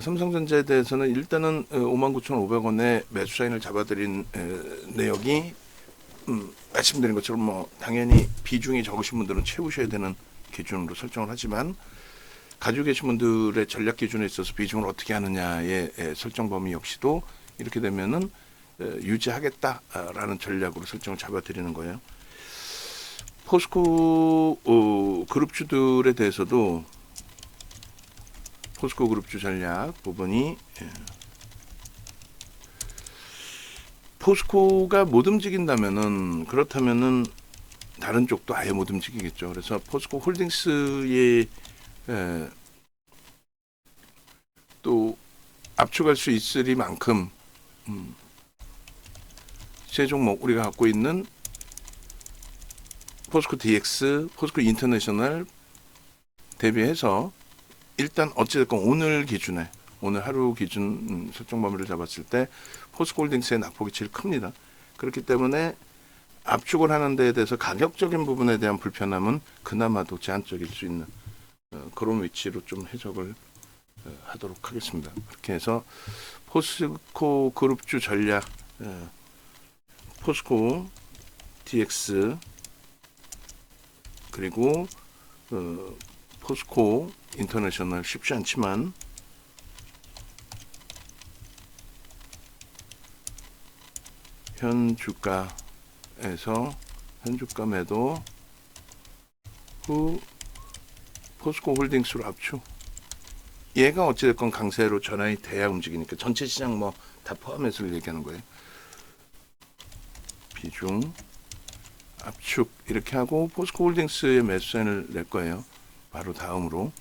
삼성전자에 대해서는 일단은 59,500원에 매수 사인을 잡아드린 내역이 말씀드린 것처럼 뭐 당연히 비중이 적으신 분들은 채우셔야 되는 기준으로 설정을 하지만 가지고 계신 분들의 전략 기준에 있어서 비중을 어떻게 하느냐의 설정 범위 역시도 이렇게 되면은 유지하겠다라는 전략으로 설정을 잡아드리는 거예요. 포스코 그룹주들에 대해서도 포스코 그룹주 전략 부분이 포스코가 못 움직인다면은 그렇다면은 다른 쪽도 아예 못 움직이겠죠. 그래서 포스코 홀딩스에 또 압축할 수 있으리만큼 세 종목 우리가 갖고 있는 포스코 DX, 포스코 인터내셔널 대비해서 일단 어찌됐건 오늘 기준에 오늘 하루 기준 설정 범위를 잡았을 때 포스코홀딩스의 낙폭이 제일 큽니다. 그렇기 때문에 압축을 하는 데에 대해서 가격적인 부분에 대한 불편함은 그나마도 제한적일 수 있는 그런 위치로 좀 해석을 하도록 하겠습니다. 그렇게 해서 포스코 그룹주 전략 포스코 DX 그리고 포스코 인터내셔널 쉽지 않지만 현 주가에서 현 주가 매도 후 포스코 홀딩스로 압축. 얘가 어찌됐건 강세로 전환이 돼야 움직이니까 전체 시장 뭐 다 포함해서 얘기하는 거예요. 비중 압축 이렇게 하고 포스코 홀딩스의 매수세를 낼 거예요. 바로 다음으로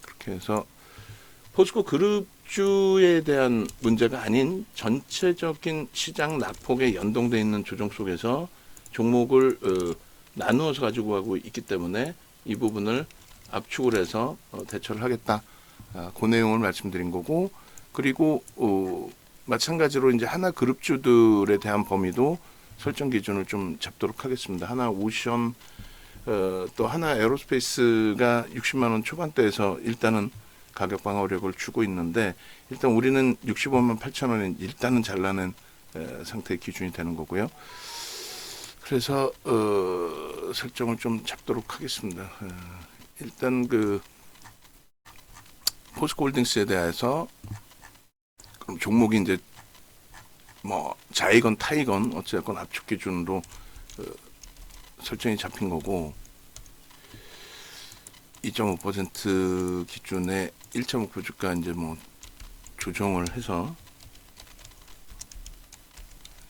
그렇게 해서 포스코 그룹주에 대한 문제가 아닌 전체적인 시장 낙폭에 연동되어 있는 조정 속에서 종목을 나누어서 가지고 가고 있기 때문에 이 부분을 압축을 해서 대처를 하겠다. 그 내용을 말씀드린 거고 그리고 마찬가지로 이제 하나 그룹주들에 대한 범위도 설정 기준을 좀 잡도록 하겠습니다. 하나 오션 또 하나 에어로스페이스가 60만 원 초반대에서 일단은 가격 방어력을 주고 있는데 일단 우리는 65만 8천 원에 일단은 잘라낸 상태의 기준이 되는 거고요. 그래서 설정을 좀 잡도록 하겠습니다. 일단 그 포스코홀딩스에 대해서 그럼 종목이 이제 뭐 자이건 타이건 어쨌건 압축 기준으로 설정이 잡힌 거고 2.5% 기준에 1차 목표 주가 이제 뭐 조정을 해서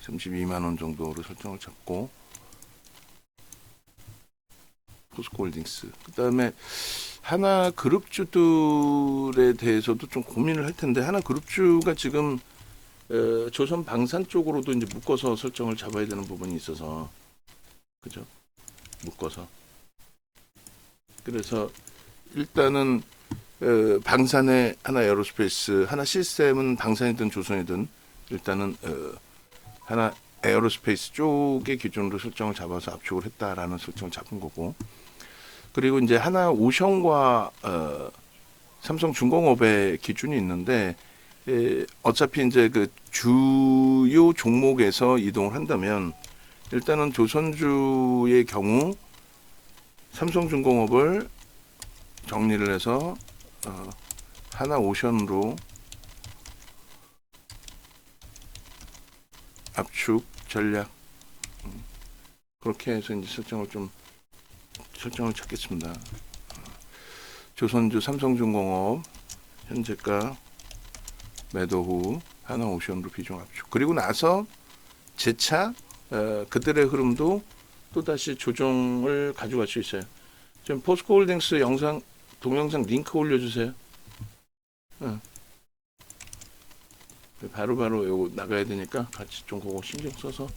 32만 원 정도로 설정을 잡고 포스코홀딩스 그다음에 하나 그룹주들에 대해서도 좀 고민을 할 텐데 하나 그룹주가 지금 조선 방산 쪽으로도 이제 묶어서 설정을 잡아야 되는 부분이 있어서 그죠? 묶어서 그래서 일단은 방산의 하나 에어로스페이스 하나 시스템은 방산이든 조선이든 일단은 하나 에어로스페이스 쪽의 기준으로 설정을 잡아서 압축을 했다라는 설정을 잡은 거고 그리고 이제 하나 오션과 삼성중공업의 기준이 있는데 어차피 이제 그 주요 종목에서 이동을 한다면 일단은 조선주의 경우 삼성중공업을 정리를 해서 하나 오션으로 압축 전략 그렇게 해서 이제 설정을 찾겠습니다. 조선주 삼성중공업 현재가 매도 후 하나 오션으로 비중 압축 그리고 나서 재차 그들의 흐름도 또다시 조정을 가져갈 수 있어요. 지금 포스코홀딩스 영상 동영상 링크 올려주세요. 바로바로 요거 나가야 되니까 같이 좀 그거 신경 써서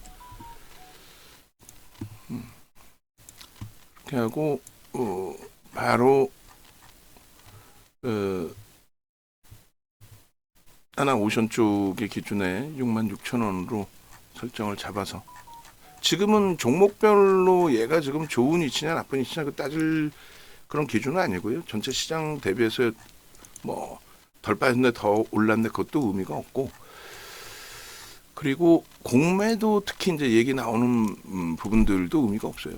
이렇게 하고 바로 하나 오션 쪽의 기준에 66,000원으로 설정을 잡아서 지금은 종목별로 얘가 지금 좋은 위치냐 나쁜 위치냐 그 따질 그런 기준은 아니고요. 전체 시장 대비해서 뭐 덜 빠졌는데 더 올랐는데 그것도 의미가 없고, 그리고 공매도 특히 이제 얘기 나오는 부분들도 의미가 없어요.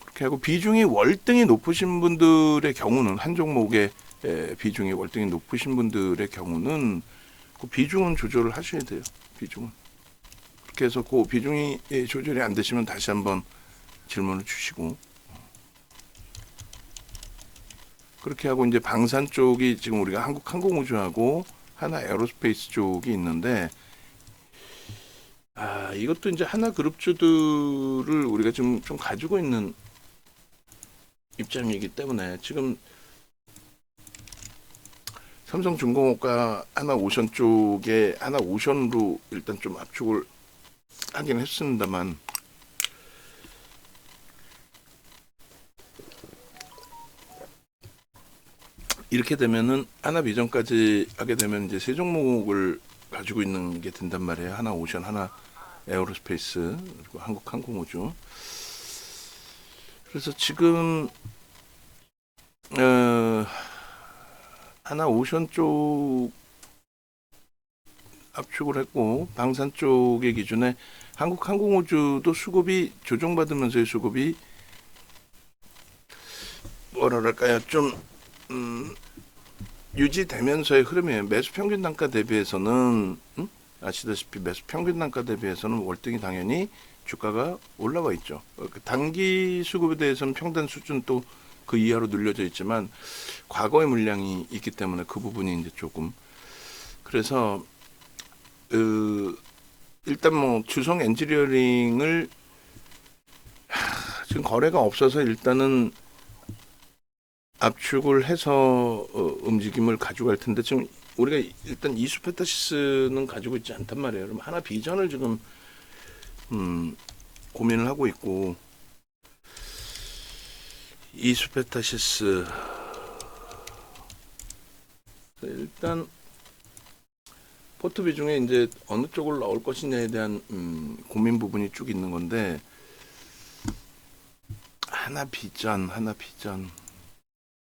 그렇게 하고 비중이 월등히 높으신 분들의 경우는 한 종목의 비중이 월등히 높으신 분들의 경우는 그 비중은 조절을 하셔야 돼요. 비중은. 그렇게 해서 그 비중이 조절이 안 되시면 다시 한번 질문을 주시고, 그렇게 하고 이제 방산 쪽이 지금 우리가 한국항공우주하고 하나 에어로스페이스 쪽이 있는데, 이것도 이제 하나 그룹주들을 우리가 좀 가지고 있는 입장이기 때문에 지금 삼성중공업과 하나오션 쪽에 하나오션으로 일단 좀 압축을 하긴 했습니다만, 이렇게 되면은 하나비전까지 하게 되면 이제 세 종목을 가지고 있는 게 된단 말이에요. 하나오션, 하나 에어로스페이스, 그리고 한국항공우주. 그래서 지금 하나오션 쪽 압축을 했고, 방산 쪽의 기준에 한국항공우주도 수급이 조정받으면서의 수급이 뭐랄까요, 좀 유지되면서의 흐름이에요. 매수 평균 단가 대비해서는 아시다시피 매수 평균 단가 대비해서는 월등히 당연히 주가가 올라와 있죠. 단기 수급에 대해서는 평단 수준 또 그 이하로 눌려져 있지만 과거의 물량이 있기 때문에 그 부분이 이제 조금, 그래서 일단 뭐 주성 엔지니어링을 지금 거래가 없어서 일단은 압축을 해서 움직임을 가져갈 텐데, 지금 우리가 일단 이수페타시스는 가지고 있지 않단 말이에요. 그럼 하나 비전을 지금 고민을 하고 있고, 이수페타시스 일단 포트 비중에 이제 어느 쪽을 넣을 것이냐에 대한 고민 부분이 쭉 있는 건데, 하나 비전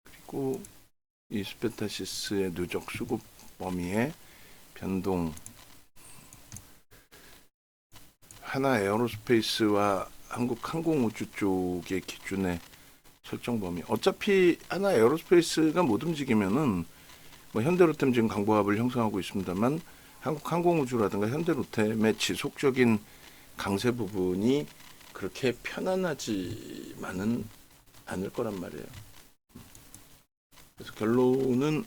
그리고 이수페타시스의 누적 수급 범위의 변동, 하나 에어로스페이스와 한국항공우주 쪽의 기준의 설정 범위. 어차피 하나 에어로스페이스가 못 움직이면은 뭐 현대로템 지금 강보합을 형성하고 있습니다만, 한국항공우주라든가 현대로템의 지속적인 강세 부분이 그렇게 편안하지만은 않을 거란 말이에요. 그래서 결론은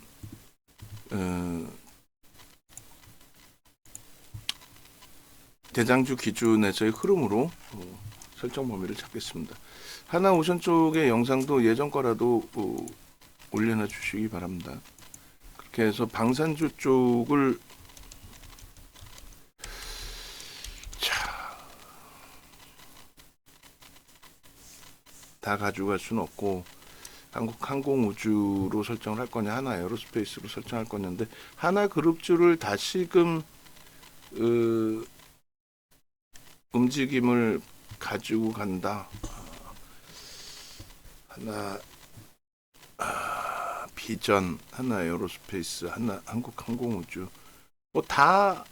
대장주 기준에서의 흐름으로 설정 범위를 잡겠습니다. 하나오션 쪽의 영상도 예전 거라도 올려놔 주시기 바랍니다. 그렇게 해서 방산주 쪽을 다 가져갈 수는 없고, 한국항공우주로 설정을 할 거냐, 하나 에어로스페이스로 설정할 거냐인데, 하나 그룹주를 다시금 움직임을 가지고 간다. 하나 비전, 하나 에어로스페이스, 하나 한국항공우주, 뭐 다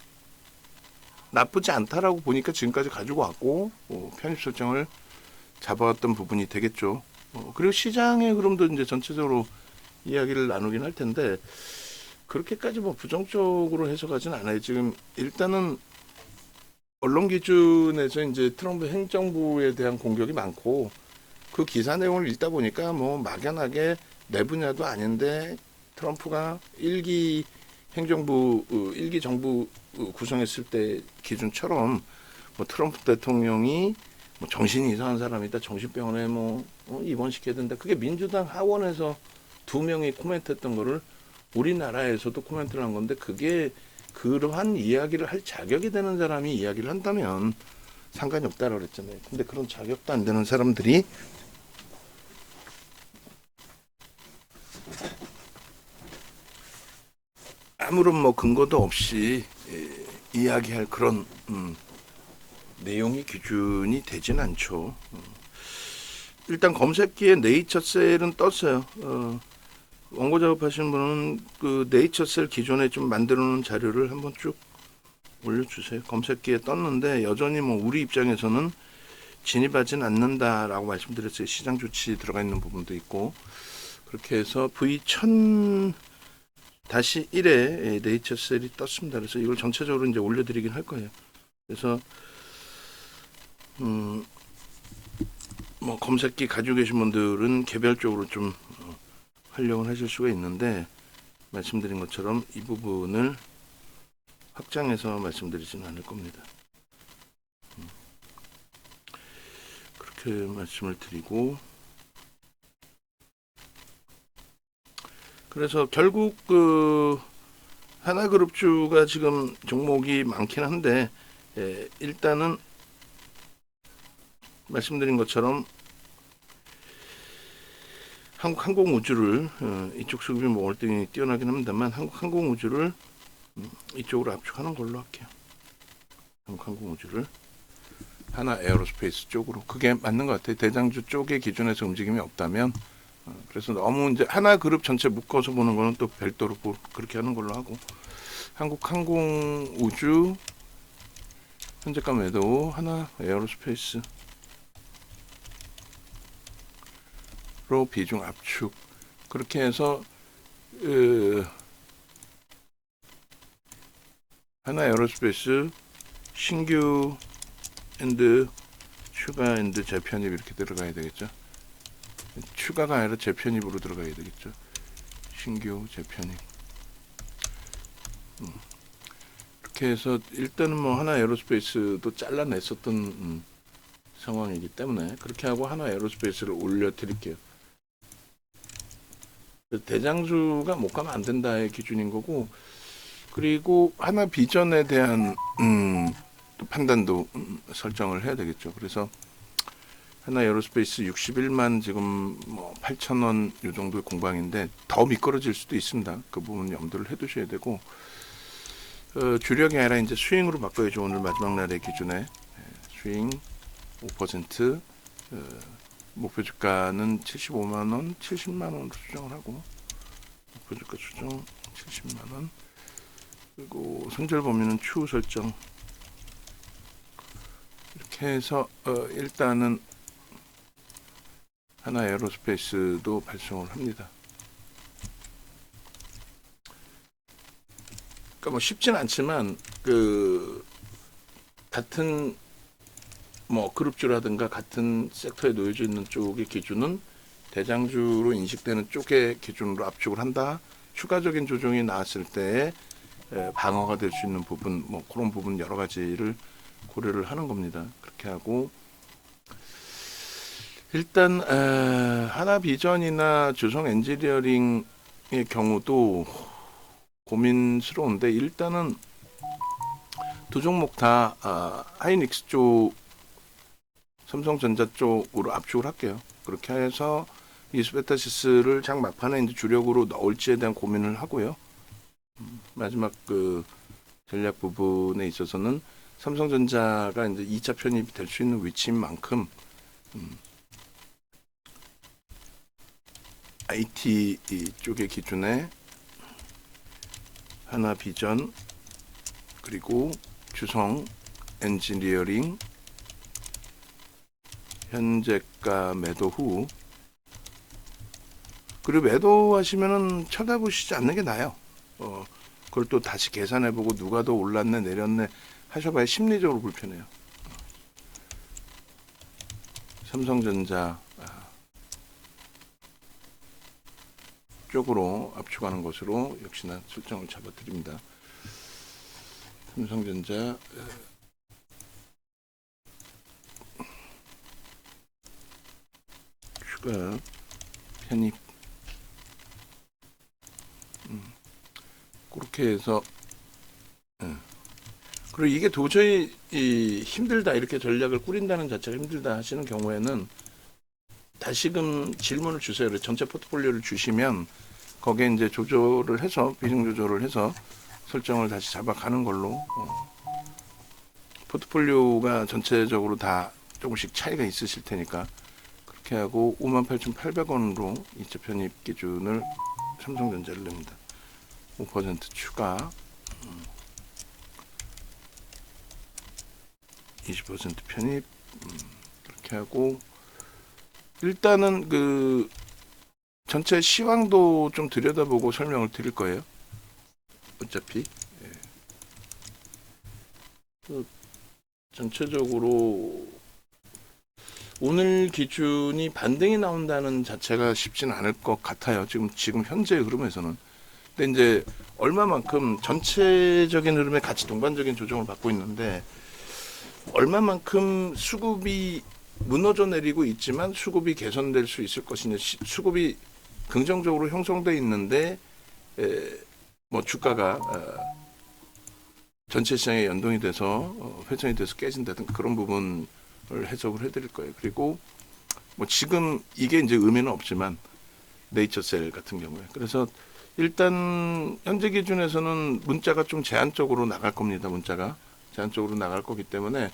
나쁘지 않다라고 보니까 지금까지 가지고 왔고, 편입 설정을 잡아왔던 부분이 되겠죠. 그리고 시장의 흐름도 이제 전체적으로 이야기를 나누긴 할 텐데, 그렇게까지 뭐 부정적으로 해석하지는 않아요. 지금 일단은 언론 기준에서 이제 트럼프 행정부에 대한 공격이 많고, 그 기사 내용을 읽다 보니까 뭐 막연하게 내 분야도 아닌데 트럼프가 일기 정부 구성했을 때 기준처럼 뭐 트럼프 대통령이 뭐 정신이 이상한 사람이다, 정신병원에 뭐 입원시켜야 된다, 그게 민주당 하원에서 2명이 코멘트했던 거를 우리나라에서도 코멘트를 한 건데, 그게 그러한 이야기를 할 자격이 되는 사람이 이야기를 한다면 상관이 없다라고 그랬잖아요. 근데 그런 자격도 안 되는 사람들이 아무런 뭐 근거도 없이 이야기할 그런 내용이 기준이 되진 않죠. 일단 검색기에 네이처셀은 떴어요. 원고 작업하시는 분은 그 네이처셀 기존에 좀 만들어 놓은 자료를 한번 쭉 올려주세요. 검색기에 떴는데 여전히 뭐 우리 입장에서는 진입하진 않는다라고 말씀드렸어요. 시장 조치 들어가 있는 부분도 있고, 그렇게 해서 V1000 다시 1에 네이처셀이 떴습니다. 그래서 이걸 전체적으로 이제 올려드리긴 할 거예요. 그래서 뭐 검색기 가지고 계신 분들은 개별적으로 좀 활용을 하실 수가 있는데, 말씀드린 것처럼 이 부분을 확장해서 말씀드리지는 않을 겁니다. 그렇게 말씀을 드리고, 그래서 결국 그 하나그룹주가 지금 종목이 많긴 한데, 일단은 말씀드린 것처럼 한국항공우주를 이쪽 수급이 뭐 월등히 뛰어나긴 합니다만 한국항공우주를 이쪽으로 압축하는 걸로 할게요. 한국항공우주를 하나 에어로스페이스 쪽으로, 그게 맞는 것 같아요. 대장주 쪽의 기준에서 움직임이 없다면. 그래서 너무 이제 하나 그룹 전체 묶어서 보는 거는 또 별도로 그렇게 하는 걸로 하고, 한국항공우주 현재가 매도, 하나 에어로스페이스로 비중 압축, 그렇게 해서 하나 에어로스페이스 신규 앤드 추가 앤드 재편입 이렇게 들어가야 되겠죠. 추가가 아니라 재편입으로 들어가야 되겠죠. 신규 재편입. 이렇게 해서 일단은 뭐 하나 에어로스페이스도 잘라냈었던 상황이기 때문에 그렇게 하고 하나 에어로스페이스를 올려 드릴게요. 대장주가 못 가면 안 된다의 기준인 거고, 그리고 하나 비전에 대한 또 판단도 설정을 해야 되겠죠. 그래서 하나 에어로스페이스 61만 지금 뭐 8,000원 요 정도의 공방인데 더 미끄러질 수도 있습니다. 그 부분 염두를 해두셔야 되고, 주력이 아니라 이제 스윙으로 바꿔야죠. 오늘 마지막 날의 기준에 스윙 5%, 목표 주가는 75만 원, 70만 원으로 수정을 하고, 목표 주가 수정 70만 원. 그리고 손절 범위는 추후 설정. 이렇게 해서 일단은 하나 에어로스페이스도 발송을 합니다. 그러니까 뭐 쉽진 않지만 그 같은 뭐 그룹주라든가 같은 섹터에 놓여져 있는 쪽의 기준은 대장주로 인식되는 쪽의 기준으로 압축을 한다. 추가적인 조정이 나왔을 때 방어가 될 수 있는 부분, 뭐 그런 부분 여러 가지를 고려를 하는 겁니다. 그렇게 하고 일단 하나비전이나 주성 엔지니어링의 경우도 고민스러운데, 일단은 두 종목 다 하이닉스 쪽, 삼성전자 쪽으로 압축을 할게요. 그렇게 해서 이스베타시스를 장 막판에 이제 주력으로 넣을지에 대한 고민을 하고요. 마지막 그 전략 부분에 있어서는 삼성전자가 이제 2차 편입이 될 수 있는 위치인 만큼 IT 쪽의 기준에 하나비전 그리고 주성 엔지니어링 현재가 매도 후, 그리고 매도하시면은 쳐다보시지 않는 게 나아요. 그걸 또 다시 계산해보고 누가 더 올랐네 내렸네 하셔봐야 심리적으로 불편해요. 삼성전자 쪽으로 압축하는 것으로 역시나 설정을 잡아드립니다. 삼성전자 추가 편입, 그렇게 해서 그리고 이게 도저히 힘들다, 이렇게 전략을 꾸린다는 자체가 힘들다 하시는 경우에는 다시금 질문을 주세요. 전체 포트폴리오를 주시면 거기에 이제 조절을 해서 비중 조절을 해서 설정을 다시 잡아가는 걸로, 포트폴리오가 전체적으로 다 조금씩 차이가 있으실 테니까 그렇게 하고 58,800원으로 2차 편입 기준을 삼성전자를 냅니다. 5% 추가, 20% 편입, 그렇게 하고, 일단은 그 전체 시황도 좀 들여다보고 설명을 드릴 거예요. 어차피 전체적으로 오늘 기준이 반등이 나온다는 자체가 쉽지는 않을 것 같아요. 지금 현재 흐름에서는. 근데 이제 얼마만큼 전체적인 흐름에 같이 동반적인 조정을 받고 있는데 얼마만큼 수급이 무너져 내리고 있지만 수급이 개선될 수 있을 것이냐, 수급이 긍정적으로 형성돼 있는데 뭐 주가가 전체 시장에 연동이 돼서 회전이 돼서 깨진다든가 그런 부분을 해석을 해드릴 거예요. 그리고 뭐 지금 이게 이제 의미는 없지만 네이처셀 같은 경우에 그래서 일단 현재 기준에서는 문자가 좀 제한적으로 나갈 겁니다. 문자가 제한적으로 나갈 거기 때문에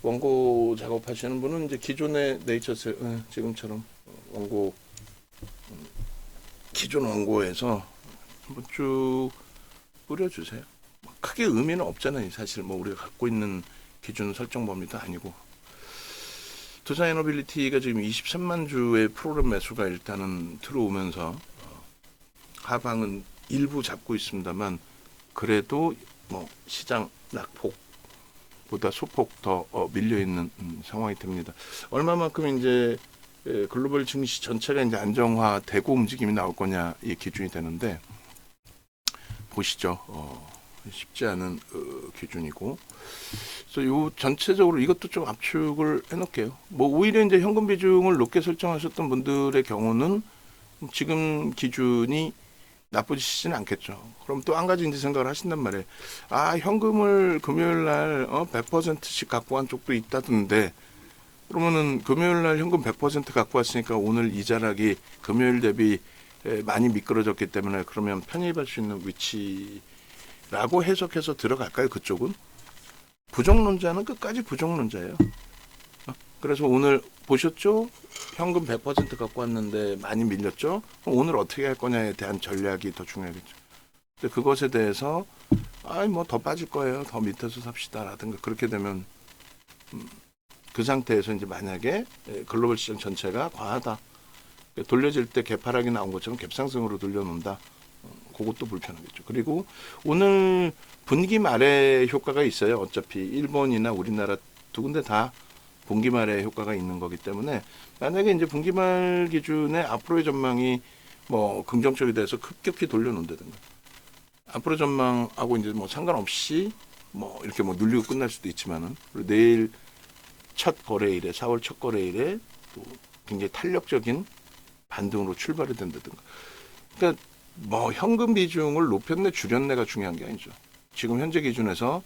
원고 작업하시는 분은 이제 기존의 네이처셀 지금처럼 원고 기존 원고에서 한번 쭉 뿌려주세요. 크게 의미는 없잖아요. 사실 뭐 우리가 갖고 있는 기준 설정 범위도 아니고 투자 에너빌리티가 지금 23만 주의 프로그램 매수가 일단은 들어오면서 하방은 일부 잡고 있습니다만 그래도 뭐 시장 낙폭보다 소폭 더 밀려 있는 상황이 됩니다. 얼마만큼 이제 글로벌 증시 전체가 이제 안정화되고 움직임이 나올 거냐 이 기준이 되는데 보시죠. 쉽지 않은 기준이고, 그래서 요 전체적으로 이것도 좀 압축을 해놓을게요. 뭐 오히려 이제 현금 비중을 높게 설정하셨던 분들의 경우는 지금 기준이 나쁘지는 않겠죠. 그럼 또 한 가지 이제 생각을 하신단 말이에요. 아, 현금을 금요일 날 100%씩 갖고 간 쪽도 있다던데, 그러면은 금요일 날 현금 100% 갖고 왔으니까 오늘 이자락이 금요일 대비 많이 미끄러졌기 때문에 그러면 편입할 수 있는 위치라고 해석해서 들어갈까요? 그쪽은 부정론자는 끝까지 부정론자예요. 그래서 오늘 보셨죠? 현금 100% 갖고 왔는데 많이 밀렸죠? 그럼 오늘 어떻게 할 거냐에 대한 전략이 더 중요하겠죠. 근데 그것에 대해서 뭐 더 빠질 거예요. 더 밑에서 삽시다라든가 그렇게 되면 그 상태에서 이제 만약에 글로벌 시장 전체가 과하다. 돌려질 때 개파락이 나온 것처럼 갭상승으로 돌려놓는다. 그것도 불편하겠죠. 그리고 오늘 분기 말에 효과가 있어요. 어차피 일본이나 우리나라 두 군데 다 분기 말에 효과가 있는 거기 때문에 만약에 이제 분기 말 기준에 앞으로의 전망이 뭐 긍정적이 돼서 급격히 돌려놓는다든가 앞으로 전망하고 이제 뭐 상관없이 뭐 이렇게 뭐 눌리고 끝날 수도 있지만은 내일 첫 거래일에 4월 첫 거래일에 또 굉장히 탄력적인 반등으로 출발이 된다든가. 그러니까 뭐 현금 비중을 높였네 줄였네가 중요한 게 아니죠. 지금 현재 기준에서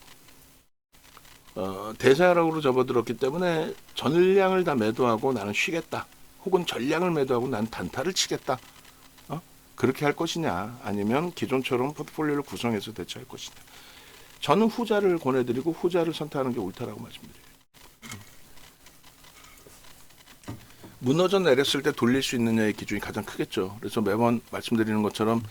대사락으로 접어들었기 때문에 전량을 다 매도하고 나는 쉬겠다. 혹은 전량을 매도하고 나는 단타를 치겠다. 그렇게 할 것이냐 아니면 기존처럼 포트폴리오를 구성해서 대처할 것이냐. 저는 후자를 권해드리고 후자를 선택하는 게 옳다라고 말씀드려요. 무너져 내렸을 때 돌릴 수 있느냐의 기준이 가장 크겠죠. 그래서 매번 말씀드리는 것처럼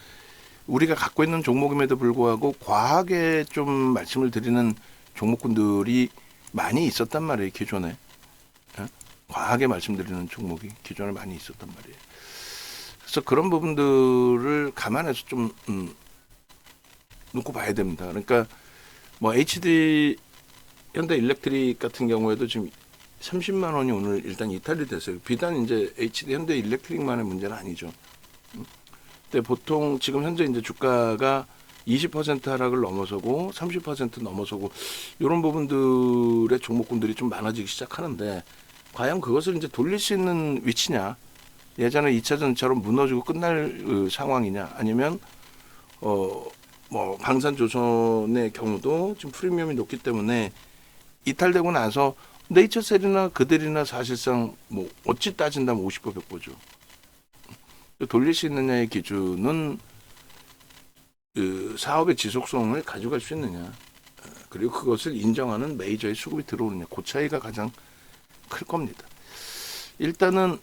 우리가 갖고 있는 종목임에도 불구하고 과하게 좀 말씀을 드리는 종목군들이 많이 있었단 말이에요. 기존에. 과하게 말씀드리는 종목이 기존에 많이 있었단 말이에요. 그래서 그런 부분들을 감안해서 좀 놓고 봐야 됩니다. 그러니까 뭐 HD 현대 일렉트릭 같은 경우에도 지금 30만 원이 오늘 일단 이탈이 됐어요. 비단 이제 HD 현대 일렉트릭만의 문제는 아니죠. 근데 보통 지금 현재 이제 주가가 20% 하락을 넘어서고 30% 넘어서고 이런 부분들의 종목군들이 좀 많아지기 시작하는데 과연 그것을 이제 돌릴 수 있는 위치냐? 예전에 2차전처럼 무너지고 끝날 상황이냐? 아니면 뭐 방산조선의 경우도 지금 프리미엄이 높기 때문에 이탈되고 나서 네이처셀이나 그들이나 사실상 뭐 어찌 따진다면 50보 100보죠. 돌릴 수 있느냐의 기준은 그 사업의 지속성을 가져갈 수 있느냐 그리고 그것을 인정하는 메이저의 수급이 들어오느냐 그 차이가 가장 클 겁니다. 일단은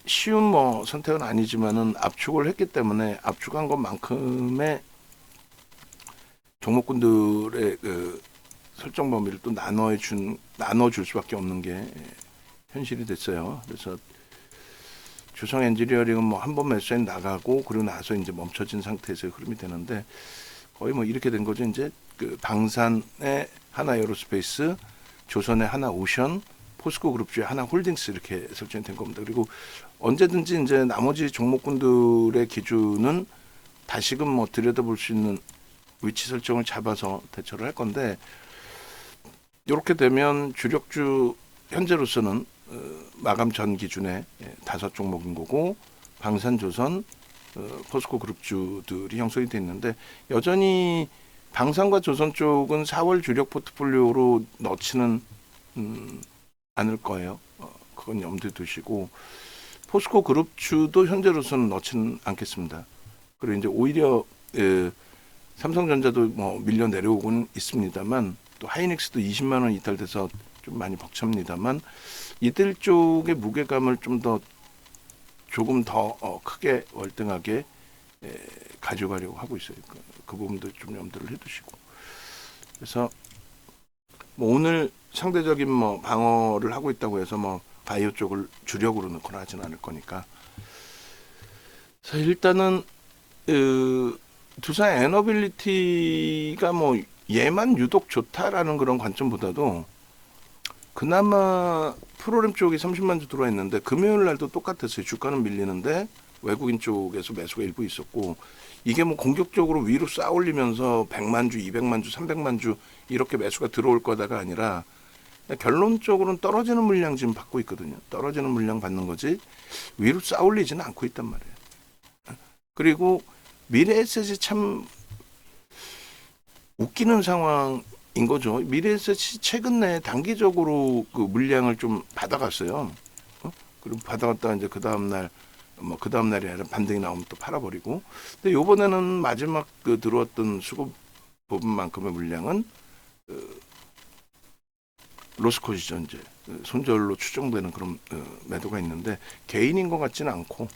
쉬운 뭐 선택은 아니지만은 압축을 했기 때문에 압축한 것만큼의 종목군들의 그 설정 범위를 또 나눠줄 수밖에 없는 게 현실이 됐어요. 그래서 주성 엔지니어링은 뭐 한 번 매수에 나가고 그리고 나서 이제 멈춰진 상태에서 흐름이 되는데 거의 뭐 이렇게 된 거죠. 이제 그 방산의 하나 에어로스페이스, 조선의 하나 오션, 포스코 그룹주의 하나 홀딩스 이렇게 설정이 된 겁니다. 그리고 언제든지 이제 나머지 종목군들의 기준은 다시금 뭐 들여다볼 수 있는 위치 설정을 잡아서 대처를 할 건데 이렇게 되면 주력주 현재로서는 마감 전 기준에 5종목인 거고 방산조선, 포스코 그룹주들이 형성이 돼 있는데 여전히 방산과 조선 쪽은 4월 주력 포트폴리오로 넣지는 않을 거예요. 그건 염두에 두시고 포스코 그룹주도 현재로서는 넣지는 않겠습니다. 그리고 이제 오히려 삼성전자도 뭐 밀려 내려오고는 있습니다만 또 하이닉스도 20만 원 이탈돼서 좀 많이 벅찹니다만 이들 쪽의 무게감을 조금 더 크게 월등하게 가져가려고 하고 있어요. 그 부분도 좀 염두를 해두시고 그래서 뭐 오늘 상대적인 뭐 방어를 하고 있다고 해서 뭐 바이오 쪽을 주력으로 넣거나 하진 않을 거니까. 그래서 일단은 두산 에너빌리티가 뭐 얘만 유독 좋다라는 그런 관점보다도 그나마 프로그램 쪽이 30만 주 들어와 있는데 금요일 날도 똑같았어요. 주가는 밀리는데 외국인 쪽에서 매수가 일부 있었고 이게 뭐 공격적으로 위로 쌓아올리면서 100만 주, 200만 주, 300만 주 이렇게 매수가 들어올 거다가 아니라 결론적으로는 떨어지는 물량 지금 받고 있거든요. 떨어지는 물량 받는 거지 위로 쌓아올리지는 않고 있단 말이에요. 그리고 미래에셋이 참 웃기는 상황인 거죠. 미래에셋이 최근 내에 단기적으로 그 물량을 좀 받아갔어요. 그리고 받아갔다가 이제 그 다음날이 아니라 반등이 나오면 또 팔아버리고. 근데 요번에는 마지막 그 들어왔던 수급 부분만큼의 물량은 로스코시죠. 이제 손절로 추정되는 그런 매도가 있는데 개인인 것 같지는 않고.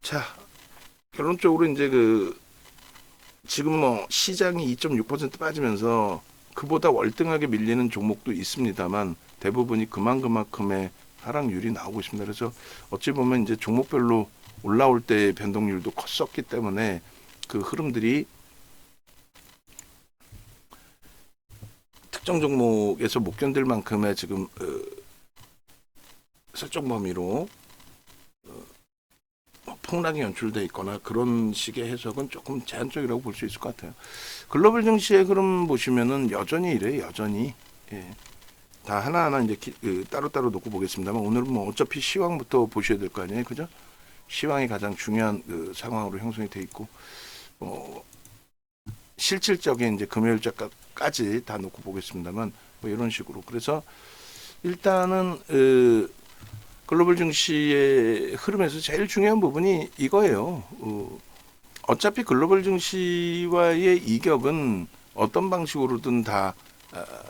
자, 결론적으로 이제 지금 뭐 시장이 2.6% 빠지면서 그보다 월등하게 밀리는 종목도 있습니다만 대부분이 그만큼의 하락률이 나오고 있습니다. 그래서 어찌 보면 이제 종목별로 올라올 때 변동률도 컸었기 때문에 그 흐름들이 특정 종목에서 못 견딜 만큼의 지금 설정 범위로 폭락이 연출돼 있거나 그런 식의 해석은 조금 제한적이라고 볼 수 있을 것 같아요. 글로벌 증시의 흐름 보시면은 여전히 이래요. 여전히 다 하나하나 이제 따로따로 놓고 보겠습니다만 오늘은 뭐 어차피 시황부터 보셔야 될 거 아니에요, 그죠? 시황이 가장 중요한 상황으로 형성이 돼 있고 실질적인 이제 금요일자까지 다 놓고 보겠습니다만 뭐 이런 식으로 그래서 일단은 글로벌 증시의 흐름에서 제일 중요한 부분이 이거예요. 어차피 글로벌 증시와의 이격은 어떤 방식으로든 다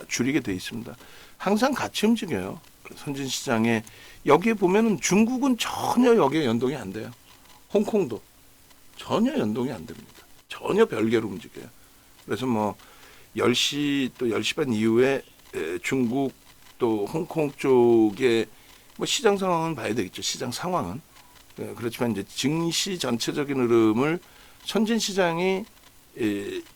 줄이게 돼 있습니다. 항상 같이 움직여요. 선진 시장에 여기에 보면은 중국은 전혀 여기에 연동이 안 돼요. 홍콩도 전혀 연동이 안 됩니다. 전혀 별개로 움직여요. 그래서 뭐 10시 또 10시 반 이후에 중국 또 홍콩 쪽에 뭐 시장 상황은 봐야 되겠죠. 시장 상황은. 그렇지만 이제 증시 전체적인 흐름을 선진 시장이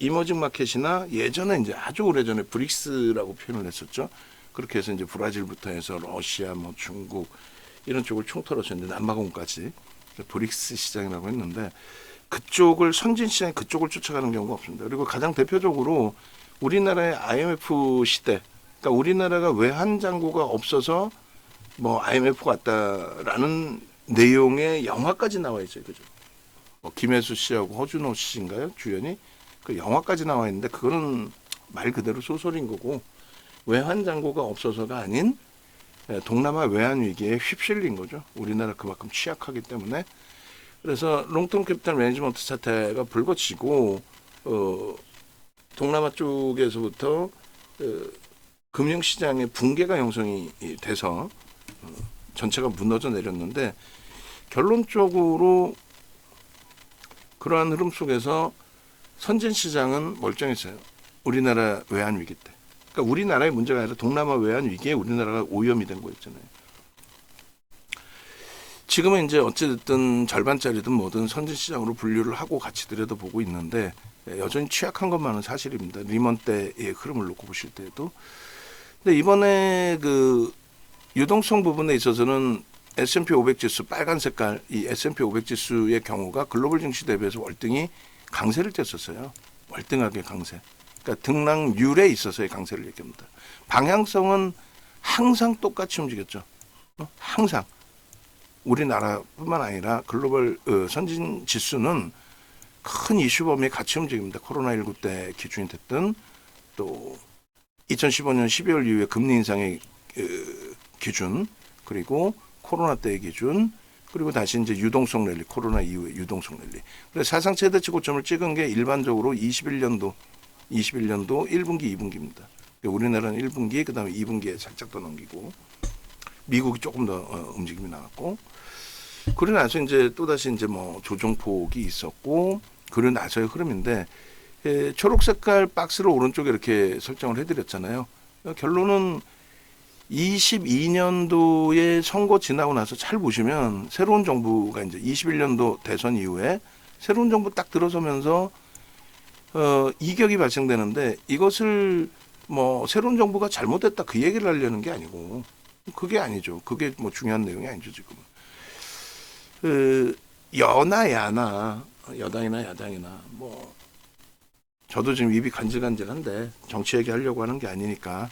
이머징 마켓이나 예전에 이제 아주 오래전에 브릭스라고 표현을 했었죠. 그렇게 해서 이제 브라질부터 해서 러시아, 뭐 중국 이런 쪽을 총털어서 이제 남아공까지 브릭스 시장이라고 했는데 그쪽을 선진 시장이 그쪽을 쫓아가는 경우가 없습니다. 그리고 가장 대표적으로 우리나라의 IMF 시대, 그러니까 우리나라가 외환 잔고가 없어서 뭐 IMF 같다라는 내용의 영화까지 나와 있어요, 그죠? 김혜수 씨하고 허준호 씨인가요, 주연이 그 영화까지 나와 있는데 그거는 말 그대로 소설인 거고 외환 잔고가 없어서가 아닌 동남아 외환 위기에 휩쓸린 거죠. 우리나라 그만큼 취약하기 때문에. 그래서 롱텀 캐피탈 매니지먼트 사태가 불거지고 동남아 쪽에서부터 금융시장의 붕괴가 형성이 돼서 전체가 무너져 내렸는데 결론적으로 그러한 흐름 속에서 선진 시장은 멀쩡했어요. 우리나라 외환 위기 때. 그러니까 우리나라의 문제가 아니라 동남아 외환 위기에 우리나라가 오염이 된 거였잖아요. 지금은 이제 어찌됐든 절반짜리든 뭐든 선진 시장으로 분류를 하고 같이 들여다보고 있는데 여전히 취약한 것만은 사실입니다. 리먼 때의 흐름을 놓고 보실 때도. 근데 이번에 그 유동성 부분에 있어서는 S&P 500 지수 빨간 색깔 이 S&P 500 지수의 경우가 글로벌 증시 대비해서 월등히 강세를 띄었었어요. 월등하게 강세. 그러니까 등락률에 있어서의 강세를 얘기합니다. 방향성은 항상 똑같이 움직였죠. 항상. 우리나라뿐만 아니라 글로벌 선진 지수는 큰 이슈 범위에 같이 움직입니다. 코로나19 때 기준이 됐든 또 2015년 12월 이후에 금리 인상의 기준 그리고 코로나 때의 기준 그리고 다시 이제 유동성 랠리 코로나 이후에 유동성 랠리. 그래서 사상 최대치 고점을 찍은 게 일반적으로 21년도 1분기 2분기입니다. 우리나라는 1분기 그다음에 2분기에 살짝 더 넘기고 미국이 조금 더 움직임이 나왔고 그러고 나서 이제 또다시 이제 뭐 조정폭이 있었고 그러고 나서의 흐름인데 초록 색깔 박스를 오른쪽에 이렇게 설정을 해드렸잖아요. 결론은 22년도에 선거 지나고 나서 잘 보시면 새로운 정부가 이제 21년도 대선 이후에 새로운 정부 딱 들어서면서 이격이 발생되는데 이것을 뭐 새로운 정부가 잘못했다 그 얘기를 하려는 게 아니고 그게 아니죠. 그게 뭐 중요한 내용이 아니죠 지금은. 여나 야나 여당이나 야당이나 뭐 저도 지금 입이 간질간질한데 정치 얘기하려고 하는 게 아니니까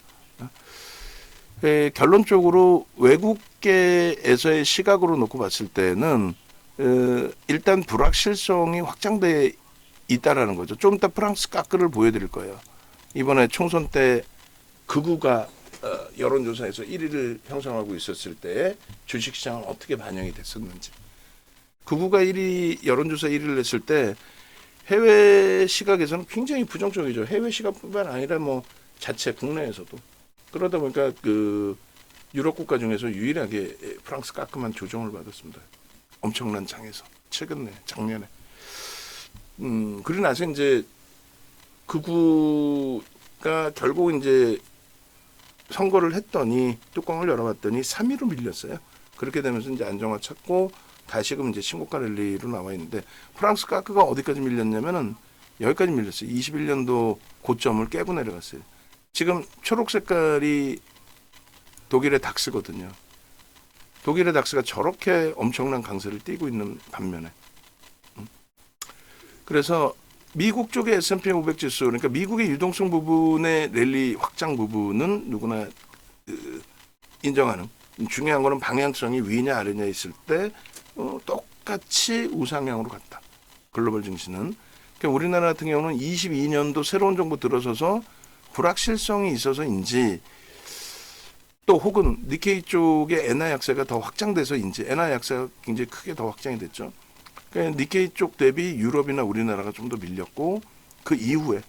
결론적으로 외국계에서의 시각으로 놓고 봤을 때는 일단 불확실성이 확장돼 있다라는 거죠. 좀 이따 프랑스 까크를 보여드릴 거예요. 이번에 총선 때 극우가 여론조사에서 1위를 형성하고 있었을 때 주식시장은 어떻게 반영이 됐었는지. 극우가 1위 여론조사 1위를 했을 때 해외 시각에서는 굉장히 부정적이죠. 해외 시각뿐만 아니라 뭐 자체 국내에서도. 그러다 보니까 그 유럽 국가 중에서 유일하게 프랑스 까끔한 조정을 받았습니다. 엄청난 장에서 최근에 작년에. 그러고 나서 이제 극우가 결국 이제 선거를 했더니 뚜껑을 열어봤더니 3위로 밀렸어요. 그렇게 되면서 이제 안정화 찾고 다시금 이제 신고가 랠리로 나와 있는데 프랑스 까크가 어디까지 밀렸냐면은 여기까지 밀렸어요. 21년도 고점을 깨고 내려갔어요. 지금 초록 색깔이 독일의 닥스거든요. 독일의 닥스가 저렇게 엄청난 강세를 띠고 있는 반면에 그래서 미국 쪽의 S&P 500 지수 그러니까 미국의 유동성 부분의 랠리 확장 부분은 누구나 인정하는 중요한 거는 방향성이 위냐 아래냐 있을 때 똑같이 우상향으로 갔다. 글로벌 증시는. 그러니까 우리나라 같은 경우는 22년도 새로운 정부 들어서서 불확실성이 있어서인지 또 혹은 니케이 쪽의 엔화 약세가 더 확장돼서인지 엔화 약세가 굉장히 크게 더 확장이 됐죠. 그러니까 니케이 쪽 대비 유럽이나 우리나라가 좀 더 밀렸고 그 이후에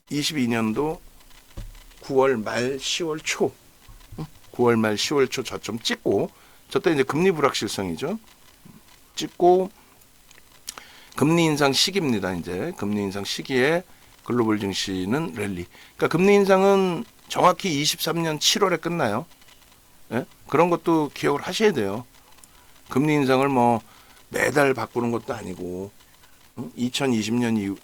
22년도 9월 말 10월 초 9월 말 10월 초 저점 찍고 저때 이제 금리 불확실성이죠. 찍고 금리 인상 시기입니다. 이제 금리 인상 시기에 글로벌 증시는 랠리. 그러니까 금리 인상은 정확히 23년 7월에 끝나요. 예? 그런 것도 기억을 하셔야 돼요. 금리 인상을 뭐 매달 바꾸는 것도 아니고 2020년 이후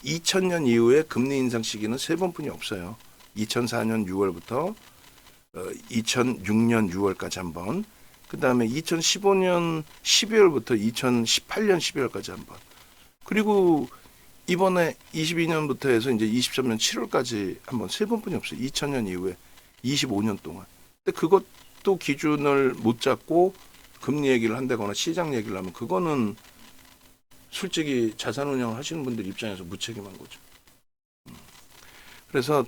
2000년 이후에 금리 인상 시기는 세 번뿐이 없어요. 2004년 6월부터 2006년 6월까지 한 번. 그다음에 2015년 12월부터 2018년 12월까지 한 번. 그리고 이번에 22년부터 해서 이제 23년 7월까지 한 번 세 번뿐이 없어요. 2000년 이후에 25년 동안. 근데 그것도 기준을 못 잡고 금리 얘기를 한다거나 시장 얘기를 하면 그거는 솔직히 자산 운영을 하시는 분들 입장에서 무책임한 거죠. 그래서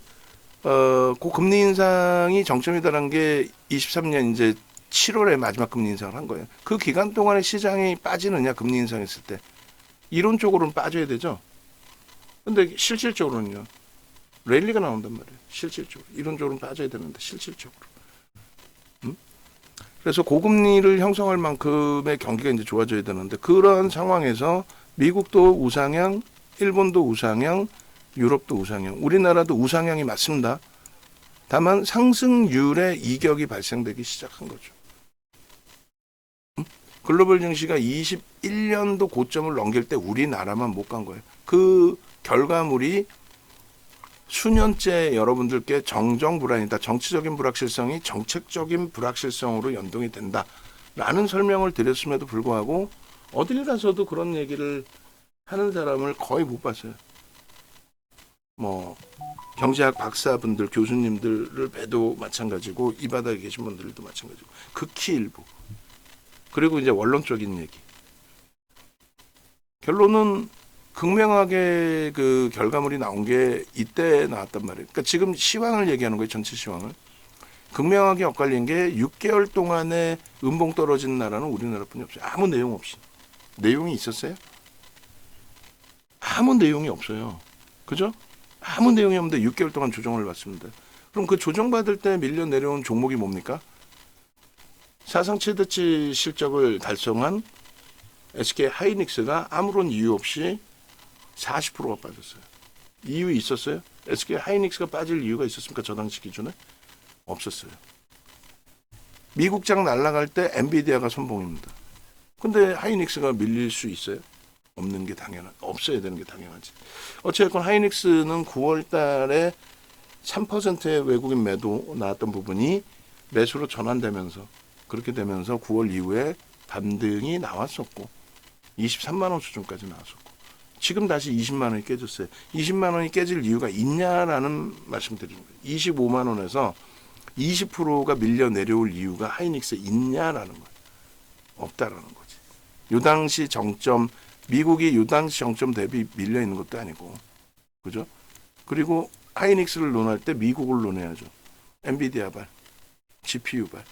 그 금리 인상이 정점이다라는 게 23년 이제 7월에 마지막 금리 인상을 한 거예요. 그 기간 동안에 시장이 빠지느냐 금리 인상했을 때 이론적으로는 빠져야 되죠. 근데 실질적으로는요. 랠리가 나온단 말이에요. 실질적으로. 이론적으로는 빠져야 되는데 실질적으로. 그래서 고금리를 형성할 만큼의 경기가 이제 좋아져야 되는데 그런 상황에서 미국도 우상향, 일본도 우상향, 유럽도 우상향, 우리나라도 우상향이 맞습니다. 다만 상승률의 이격이 발생되기 시작한 거죠. 글로벌 증시가 21년도 고점을 넘길 때 우리나라만 못 간 거예요. 그 결과물이 수년째 여러분들께 정정불안이다. 정치적인 불확실성이 정책적인 불확실성으로 연동이 된다라는 설명을 드렸음에도 불구하고 어딜 가서도 그런 얘기를 하는 사람을 거의 못 봤어요. 뭐 경제학 박사분들, 교수님들을 봬도 마찬가지고 이 바닥에 계신 분들도 마찬가지고 극히 일부. 그리고 이제 원론적인 얘기. 결론은 극명하게 그 결과물이 나온 게 이때 나왔단 말이에요. 그러니까 지금 시황을 얘기하는 거예요. 전체 시황을. 극명하게 엇갈린 게 6개월 동안에 음봉 떨어진 나라는 우리나라뿐이 없어요. 아무 내용 없이. 내용이 있었어요? 아무 내용이 없어요. 그죠? 아무 내용이 없는데 6개월 동안 조정을 받습니다. 그럼 그 조정받을 때 밀려 내려온 종목이 뭡니까? 사상 최대치 실적을 달성한 SK 하이닉스가 아무런 이유 없이 40%가 빠졌어요. 이유 있었어요? SK 하이닉스가 빠질 이유가 있었습니까? 저 당시 기준에? 없었어요. 미국장 날아갈 때 엔비디아가 선봉입니다. 근데 하이닉스가 밀릴 수 있어요? 없는 게 없어야 되는 게 당연하지. 어쨌건 하이닉스는 9월 달에 3%의 외국인 매도 나왔던 부분이 매수로 전환되면서 그렇게 되면서 9월 이후에 반등이 나왔었고 23만 원 수준까지 나왔었고 지금 다시 20만 원이 깨졌어요. 20만 원이 깨질 이유가 있냐라는 말씀 드리는 거예요. 25만 원에서 20%가 밀려 내려올 이유가 하이닉스에 있냐라는 거예요. 없다라는 거지. 요 당시 정점, 미국이 요 당시 정점 대비 밀려 있는 것도 아니고, 그죠? 그리고 하이닉스를 논할 때 미국을 논해야죠. 엔비디아 발, GPU 발.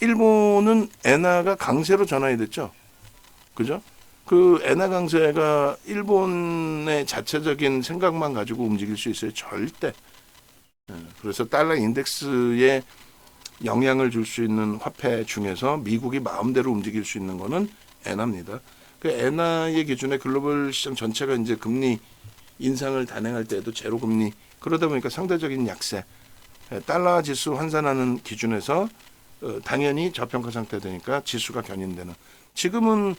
일본은 엔화가 강세로 전환이 됐죠. 그죠? 그 엔화 강세가 일본의 자체적인 생각만 가지고 움직일 수 있어요? 절대. 그래서 달러 인덱스에 영향을 줄 수 있는 화폐 중에서 미국이 마음대로 움직일 수 있는 거는 엔화입니다. 그 엔화의 기준에 글로벌 시장 전체가 이제 금리 인상을 단행할 때에도 제로 금리 그러다 보니까 상대적인 약세 달러 지수 환산하는 기준에서 당연히 저평가 상태 되니까 지수가 견인되는. 지금은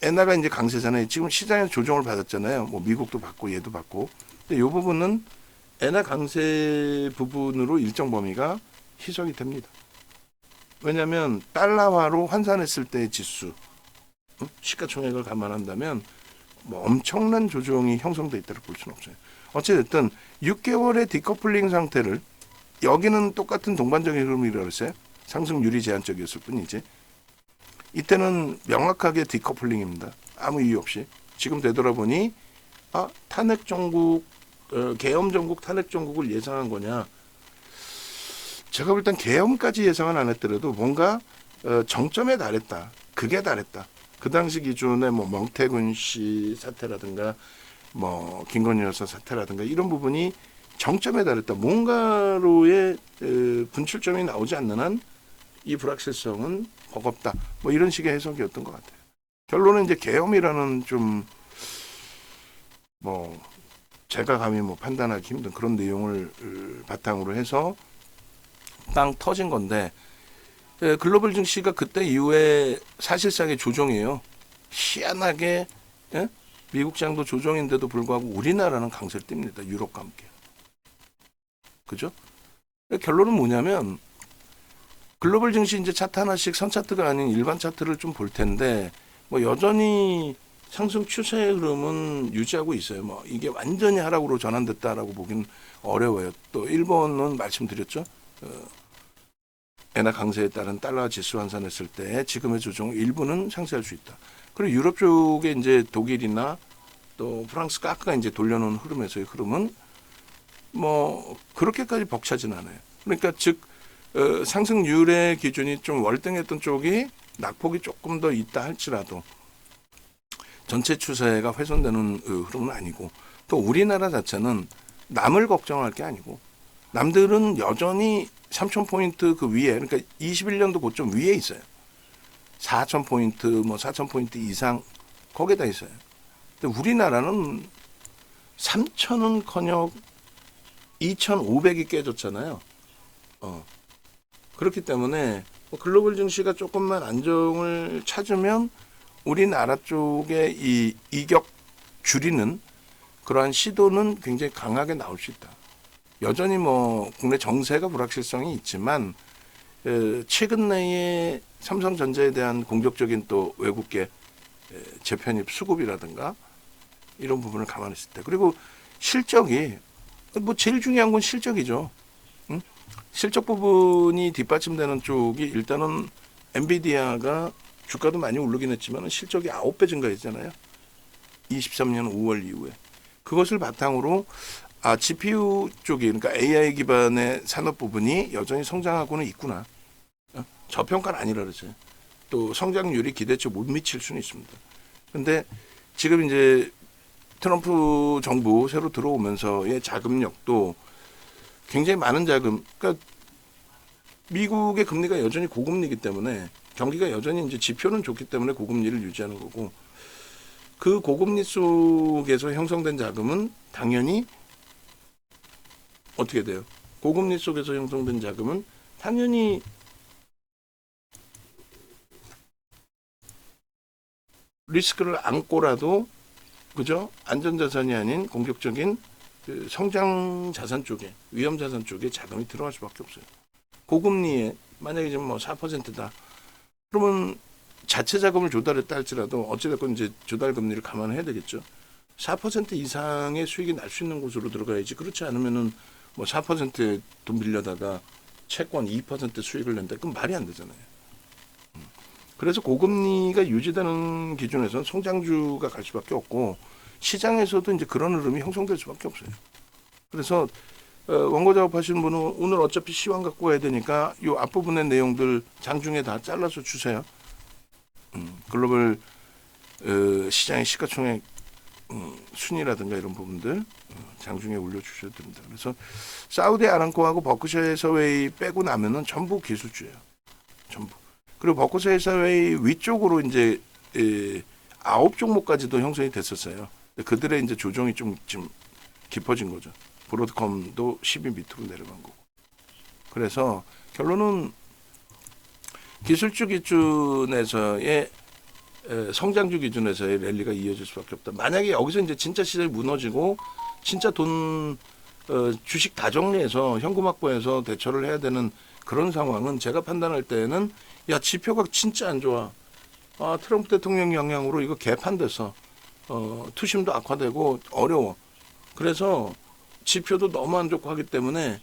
엔화가 이제 강세잖아요. 지금 시장에서 조정을 받았잖아요. 뭐 미국도 받고 얘도 받고. 근데 이 부분은 엔화 강세 부분으로 일정 범위가 희석이 됩니다. 왜냐하면 달러화로 환산했을 때의 지수, 시가총액을 감안한다면 뭐 엄청난 조정이 형성돼 있다고 볼 수는 없어요. 어찌됐든 6개월의 디커플링 상태를 여기는 똑같은 동반적인 흐름이라고 했어요. 상승률이 제한적이었을 뿐이지. 이때는 명확하게 디커플링입니다. 아무 이유 없이. 지금 되돌아보니 탄핵 정국, 계엄 정국, 탄핵 정국을 예상한 거냐. 제가 볼 땐 계엄까지 예상은 안 했더라도 뭔가 정점에 달했다. 극에 달했다. 그 당시 기준에 뭐 명태균 씨 사태라든가 뭐 김건희 여사 사태라든가 이런 부분이 정점에 달했다. 뭔가로의 분출점이 나오지 않는 한 이 불확실성은 버겁다. 뭐 이런 식의 해석이었던 것 같아요. 결론은 이제 계엄이라는 좀 뭐 제가 감히 뭐 판단하기 힘든 그런 내용을 바탕으로 해서 빵 터진 건데 글로벌 증시가 그때 이후에 사실상의 조정이에요. 희한하게 미국장도 조정인데도 불구하고 우리나라는 강세를 띱니다. 유럽과 함께. 그죠? 결론은 뭐냐면 글로벌 증시 이제 차트 하나씩 선 차트가 아닌 일반 차트를 좀 볼 텐데 뭐 여전히 상승 추세의 흐름은 유지하고 있어요. 뭐 이게 완전히 하락으로 전환됐다라고 보기는 어려워요. 또 일본은 말씀드렸죠. 엔화 강세에 따른 달러 지수 환산했을 때 지금의 조정 일부는 상쇄할 수 있다. 그리고 유럽 쪽에 이제 독일이나 또 프랑스 까크가 이제 돌려놓은 흐름에서의 흐름은 뭐 그렇게까지 벅차진 않아요. 그러니까 즉 상승률의 기준이 좀 월등했던 쪽이 낙폭이 조금 더 있다 할지라도 전체 추세가 훼손되는 흐름은 아니고 또 우리나라 자체는 남을 걱정할 게 아니고 남들은 여전히 3,000포인트 그 위에, 그러니까 21년도 고점 위에 있어요. 4,000포인트, 뭐 4,000포인트 이상 거기다 있어요. 근데 우리나라는 3,000은커녕 2,500이 깨졌잖아요. 그렇기 때문에 글로벌 증시가 조금만 안정을 찾으면 우리나라 쪽에 이 이격 줄이는 그러한 시도는 굉장히 강하게 나올 수 있다. 여전히 뭐 국내 정세가 불확실성이 있지만 최근 내에 삼성전자에 대한 공격적인 또 외국계 재편입 수급이라든가 이런 부분을 감안했을 때, 그리고 실적이 뭐 제일 중요한 건 실적이죠. 응? 실적 부분이 뒷받침되는 쪽이 일단은 엔비디아가 주가도 많이 오르긴 했지만 실적이 9배 증가했잖아요. 23년 5월 이후에. 그것을 바탕으로 GPU 쪽이, 그러니까 AI 기반의 산업 부분이 여전히 성장하고는 있구나. 저평가는 아니라 그러죠. 또 성장률이 기대치 못 미칠 수는 있습니다. 근데 지금 이제 트럼프 정부 새로 들어오면서의 자금력도 굉장히 많은 자금, 그러니까 미국의 금리가 여전히 고금리이기 때문에 경기가 여전히 이제 지표는 좋기 때문에 고금리를 유지하는 거고, 그 고금리 속에서 형성된 자금은 당연히 어떻게 돼요? 고금리 속에서 형성된 자금은 당연히 리스크를 안고라도, 그죠? 안전자산이 아닌 공격적인 그 성장 자산 쪽에, 위험 자산 쪽에 자금이 들어갈 수밖에 없어요. 고금리에 만약에 지금 뭐 4%다. 그러면 자체 자금을 조달했다 할지라도 어찌됐건 이제 조달 금리를 감안해야 되겠죠. 4% 이상의 수익이 날 수 있는 곳으로 들어가야지. 그렇지 않으면은 뭐 4%에 돈 빌려다가 채권 2% 수익을 낸다. 그건 말이 안 되잖아요. 그래서 고금리가 유지되는 기준에서는 성장주가 갈 수밖에 없고, 시장에서도 이제 그런 흐름이 형성될 수밖에 없어요. 그래서 원고 작업하시는 분은 오늘 어차피 시황 갖고 와야 되니까 이 앞부분의 내용들 장중에 다 잘라서 주세요. 글로벌 시장의 시가총액 순위라든가 이런 부분들 장중에 올려주셔도 됩니다. 그래서 사우디 아람코하고 버크셔 해서웨이 빼고 나면은 전부 기술주예요. 전부. 그리고 버크셔 해서웨이 위쪽으로 이제 9종목까지도 형성이 됐었어요. 그들의 이제 조정이 좀 깊어진 거죠. 브로드컴도 10위 밑으로 내려간 거고. 그래서 결론은 기술주 기준에서의 성장주 기준에서의 랠리가 이어질 수밖에 없다. 만약에 여기서 이제 진짜 시장이 무너지고 진짜 돈 주식 다 정리해서 현금 확보해서 대처를 해야 되는 그런 상황은 제가 판단할 때에는 지표가 진짜 안 좋아. 트럼프 대통령 영향으로 이거 개판돼서 투심도 악화되고 어려워. 그래서 지표도 너무 안 좋고 하기 때문에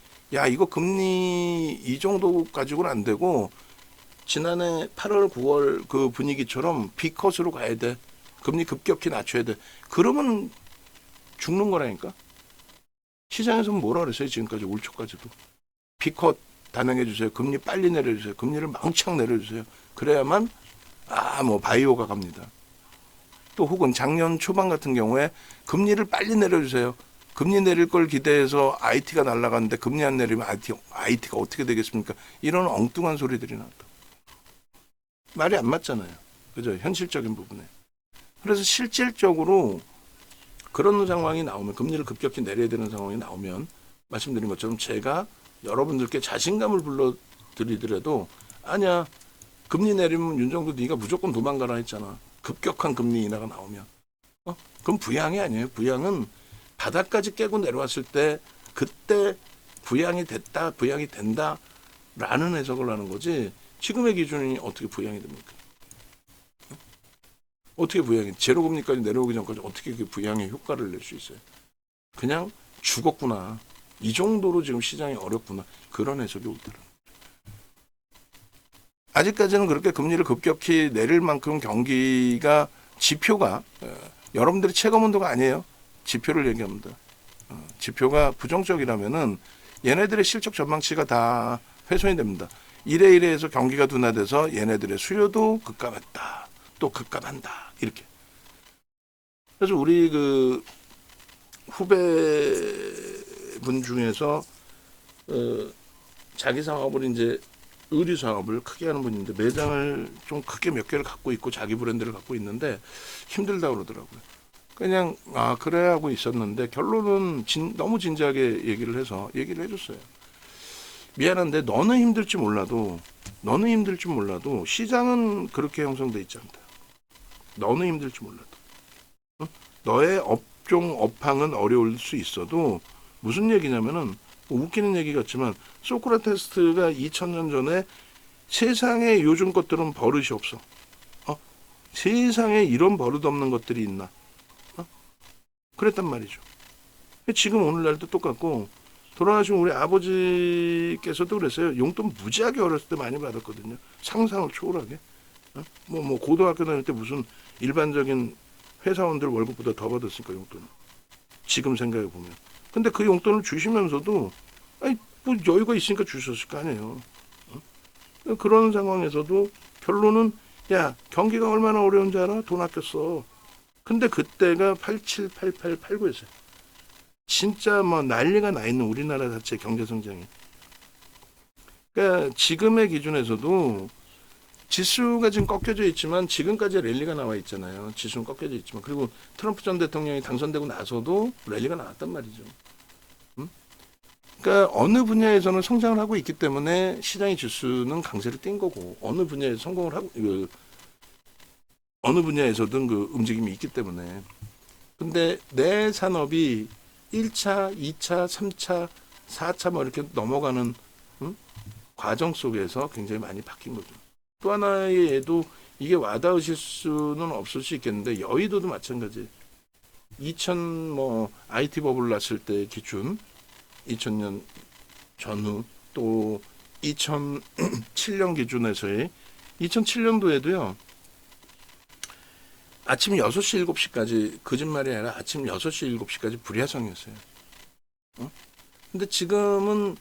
이거 금리 이 정도 가지고는 안 되고 지난해 8월 9월 그 분위기처럼 B컷으로 가야 돼. 금리 급격히 낮춰야 돼. 그러면 죽는 거라니까. 시장에서는 뭐라 그랬어요? 지금까지 올 초까지도. B컷 단행해 주세요. 금리 빨리 내려주세요. 금리를 망창 내려주세요. 그래야만 뭐 바이오가 갑니다. 또 혹은 작년 초반 같은 경우에 금리를 빨리 내려주세요. 금리 내릴 걸 기대해서 IT가 날아갔는데 금리 안 내리면 IT가 어떻게 되겠습니까? 이런 엉뚱한 소리들이 나왔다. 말이 안 맞잖아요. 그죠? 현실적인 부분에. 그래서 실질적으로 그런 상황이 나오면, 금리를 급격히 내려야 되는 상황이 나오면 말씀드린 것처럼 제가 여러분들께 자신감을 불러드리더라도 아니야, 금리 내리면 윤정도 네가 무조건 도망가라 했잖아. 급격한 금리 인하가 나오면. 그럼 부양이 아니에요. 부양은 바닥까지 깨고 내려왔을 때 그때 부양이 됐다, 부양이 된다라는 해석을 하는 거지, 지금의 기준이 어떻게 부양이 됩니까? 어떻게 부양이, 제로금리까지 내려오기 전까지 어떻게 그 부양의 효과를 낼 수 있어요? 그냥 죽었구나. 이 정도로 지금 시장이 어렵구나. 그런 해석이 오더라고요. 아직까지는 그렇게 금리를 급격히 내릴 만큼 경기가, 지표가, 여러분들이 체감 온도가 아니에요. 지표를 얘기합니다. 지표가 부정적이라면은 얘네들의 실적 전망치가 다 훼손이 됩니다. 이래해서 경기가 둔화돼서 얘네들의 수요도 급감했다. 또 급감한다. 이렇게. 그래서 우리 그 후배분 중에서 자기 사업을 이제 의류 사업을 크게 하는 분인데 매장을 좀 크게 몇 개를 갖고 있고 자기 브랜드를 갖고 있는데 힘들다 그러더라고요. 그냥 그래 하고 있었는데 결론은 너무 진지하게 얘기를 해줬어요. 미안한데 너는 힘들지 몰라도 시장은 그렇게 형성돼 있지 않다. 너는 힘들지 몰라도 너의 업종 업황은 어려울 수 있어도 무슨 얘기냐면은 뭐 웃기는 얘기 같지만 소크라테스가 2000년 전에 세상에 요즘 것들은 버릇이 없어. 세상에 이런 버릇 없는 것들이 있나? 그랬단 말이죠. 지금 오늘날도 똑같고 돌아가신 우리 아버지께서도 그랬어요. 용돈 무지하게 어렸을 때 많이 받았거든요. 상상을 초월하게. 뭐 고등학교 다닐 때 무슨 일반적인 회사원들 월급보다 더 받았으니까 용돈. 지금 생각해 보면. 근데 그 용돈을 주시면서도 뭐 여유가 있으니까 주셨을 거 아니에요. 그런 상황에서도 결론은 야 경기가 얼마나 어려운지 알아? 돈 아꼈어. 근데 그때가 87, 88, 89였어요. 진짜 뭐 난리가 나 있는 우리나라 자체 경제 성장이. 그러니까 지금의 기준에서도 지수가 지금 꺾여져 있지만 지금까지 랠리가 나와 있잖아요. 지수는 꺾여져 있지만 그리고 트럼프 전 대통령이 당선되고 나서도 랠리가 나왔단 말이죠. 그러니까 어느 분야에서는 성장을 하고 있기 때문에 시장의 지수는 강세를 띈 거고 어느 분야에서 성공을 하고 어느 분야에서든 그 움직임이 있기 때문에. 근데 내 산업이 1차, 2차, 3차, 4차 뭐 이렇게 넘어가는 과정 속에서 굉장히 많이 바뀐 거죠. 또 하나의 예도 이게 와닿으실 수는 없을 수 있겠는데 여의도도 마찬가지. 2000 뭐 IT 버블 났을 때 기준 2000년 전후 또 2007년 기준에서의 2007년도에도요. 아침 6시 7시까지 거짓말이 아니라 아침 6시 7시까지 불야성이었어요. 근데 지금은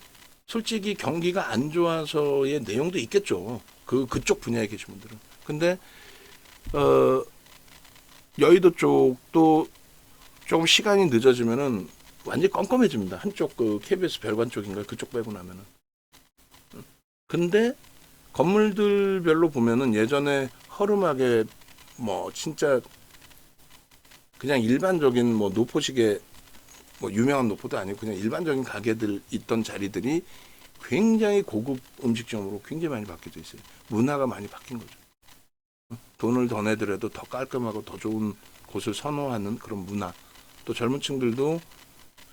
솔직히 경기가 안 좋아서의 내용도 있겠죠. 그쪽 분야에 계신 분들은. 근데 여의도 쪽도 조금 시간이 늦어지면은 완전히 껌껌해집니다. 한쪽 그 KBS 별관 쪽인가 그쪽 빼고 나면은. 근데 건물들별로 보면은 예전에 허름하게 뭐 진짜 그냥 일반적인 뭐 노포식의 뭐 유명한 노포도 아니고 그냥 일반적인 가게들 있던 자리들이 굉장히 고급 음식점으로 굉장히 많이 바뀌어져 있어요. 문화가 많이 바뀐 거죠. 돈을 더 내더라도 더 깔끔하고 더 좋은 곳을 선호하는 그런 문화. 또 젊은 층들도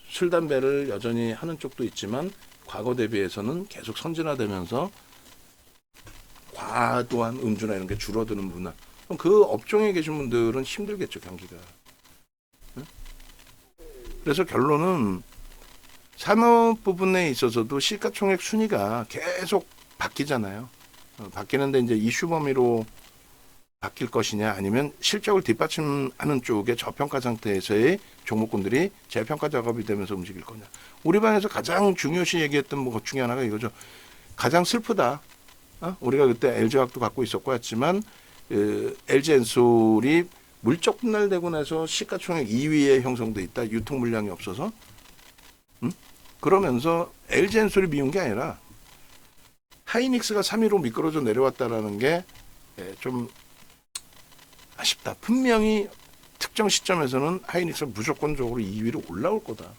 술, 담배를 여전히 하는 쪽도 있지만 과거 대비해서는 계속 선진화되면서 과도한 음주나 이런 게 줄어드는 문화. 그럼 그 업종에 계신 분들은 힘들겠죠, 경기가. 그래서 결론은 산업 부분에 있어서도 시가총액 순위가 계속 바뀌잖아요. 바뀌는데 이제 이슈 범위로 바뀔 것이냐 아니면 실적을 뒷받침하는 쪽에 저평가 상태에서의 종목군들이 재평가 작업이 되면서 움직일 거냐. 우리 반에서 가장 중요시 얘기했던 것 중에 하나가 이거죠. 가장 슬프다. 우리가 그때 LG화학도 갖고 있었고 했지만 LG엔솔이 물적 분할되고 나서 시가총액 2위에 형성돼 있다. 유통 물량이 없어서. 그러면서 LG엔솔이 미운 게 아니라 하이닉스가 3위로 미끄러져 내려왔다라는 게 좀 아쉽다. 분명히 특정 시점에서는 하이닉스가 무조건적으로 2위로 올라올 거다.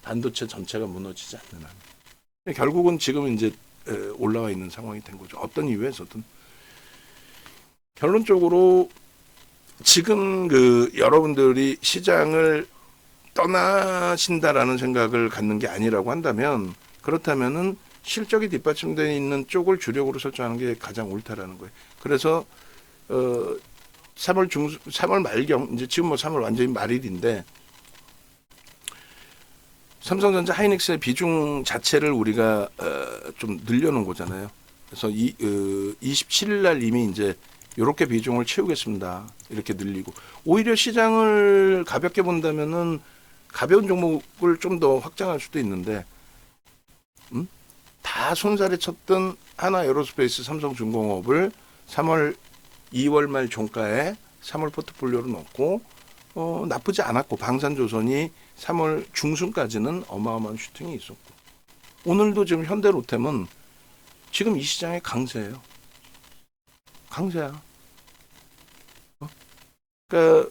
반도체 전체가 무너지지 않는 한. 결국은 지금 이제 올라와 있는 상황이 된 거죠. 어떤 이유에서든. 결론적으로 지금 여러분들이 시장을 떠나신다라는 생각을 갖는 게 아니라고 한다면 그렇다면은 실적이 뒷받침되어 있는 쪽을 주력으로 설정하는 게 가장 옳다라는 거예요. 그래서 3월 말경 이제 지금 뭐 3월 완전히 말일인데 삼성전자 하이닉스의 비중 자체를 우리가 좀 늘려놓은 거잖아요. 그래서 27일 날 이미 이제 이렇게 비중을 채우겠습니다. 이렇게 늘리고 오히려 시장을 가볍게 본다면은 가벼운 종목을 좀 더 확장할 수도 있는데 다 손살에 쳤던 하나 에어로스페이스 삼성중공업을 2월 말 종가에 3월 포트폴리오로 넣고 나쁘지 않았고 방산조선이 3월 중순까지는 어마어마한 슈팅이 있었고 오늘도 지금 현대로템은 지금 이 시장의 강세예요. 강세야. 그러니까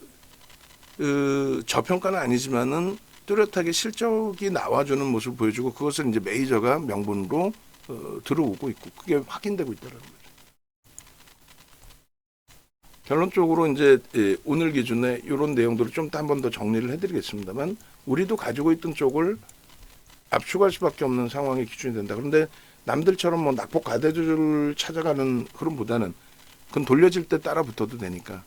저평가는 아니지만은 뚜렷하게 실적이 나와주는 모습을 보여주고 그것을 이제 메이저가 명분으로 들어오고 있고 그게 확인되고 있다는 거죠. 결론적으로 이제 오늘 기준에 이런 내용들을 좀 한 번 더 정리를 해드리겠습니다만 우리도 가지고 있던 쪽을 압축할 수밖에 없는 상황이 기준이 된다. 그런데 남들처럼 뭐 낙폭 과대주를 찾아가는 흐름보다는 그건 돌려질 때 따라 붙어도 되니까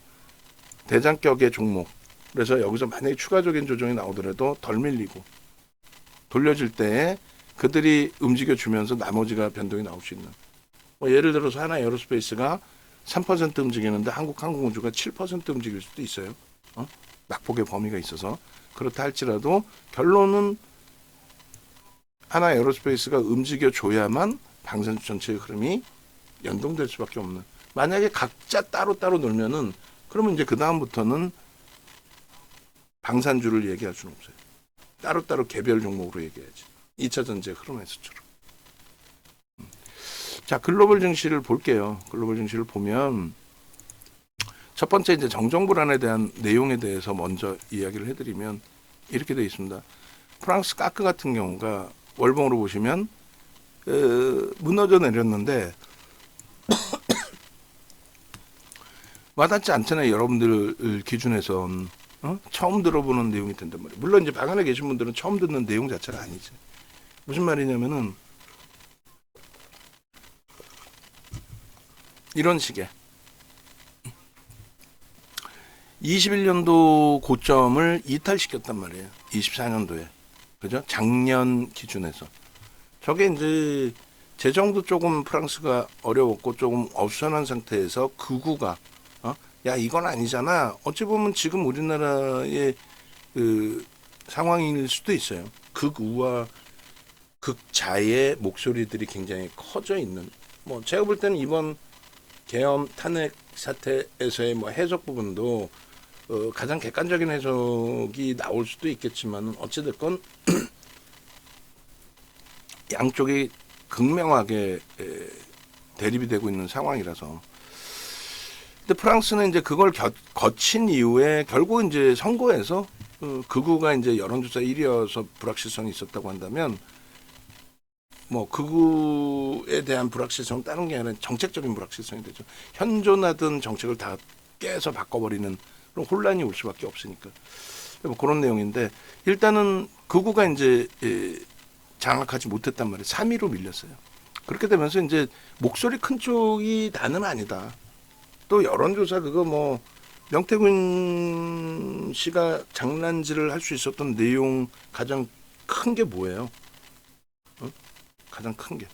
대장격의 종목. 그래서 여기서 만약에 추가적인 조정이 나오더라도 덜 밀리고 돌려질 때 그들이 움직여주면서 나머지가 변동이 나올 수 있는. 뭐 예를 들어서 하나 에어로스페이스가 3% 움직이는데 한국항공우주가 7% 움직일 수도 있어요. 낙폭의 범위가 있어서. 그렇다 할지라도 결론은 하나 에어로스페이스가 움직여줘야만 방산주 전체의 흐름이 연동될 수밖에 없는. 만약에 각자 따로따로 놀면은 그러면 이제 그 다음부터는 방산주를 얘기할 수는 없어요. 따로따로 개별 종목으로 얘기해야지. 2차 전지의 흐름에서처럼. 자, 글로벌 증시를 볼게요. 글로벌 증시를 보면 첫 번째 이제 정정 불안에 대한 내용에 대해서 먼저 이야기를 해드리면 이렇게 되어 있습니다. 프랑스 까크 같은 경우가 월봉으로 보시면 무너져 내렸는데 와닿지 않잖아요. 여러분들 기준에선 처음 들어보는 내용이 된단 말이에요. 물론 이제 방 안에 계신 분들은 처음 듣는 내용 자체가 아니지. 무슨 말이냐면은 이런 식의 21년도 고점을 이탈시켰단 말이에요. 24년도에. 그죠? 작년 기준에서. 저게 이제 재정도 조금 프랑스가 어려웠고 조금 어수선한 상태에서 극우가 야 이건 아니잖아. 어찌 보면 지금 우리나라의 그 상황일 수도 있어요. 극우와 극자의 목소리들이 굉장히 커져 있는. 뭐 제가 볼 때는 이번 계엄 탄핵 사태에서의 뭐 해석 부분도 가장 객관적인 해석이 나올 수도 있겠지만 어찌됐건 양쪽이 극명하게 대립이 되고 있는 상황이라서. 근데 프랑스는 이제 그걸 거친 이후에 결국 이제 선거에서 극우가 이제 여론조사 1위여서 불확실성이 있었다고 한다면 뭐 극우에 대한 불확실성 다른 게 아니라 정책적인 불확실성이 되죠. 현존하던 정책을 다 깨서 바꿔버리는 그런 혼란이 올 수밖에 없으니까. 뭐 그런 내용인데 일단은 극우가 이제 장악하지 못했단 말이에요. 3위로 밀렸어요. 그렇게 되면서 이제 목소리 큰 쪽이 나는 아니다. 또 여론조사 그거 뭐 명태균 씨가 장난질을 할 수 있었던 내용 가장 큰 게 뭐예요? 가장 큰 게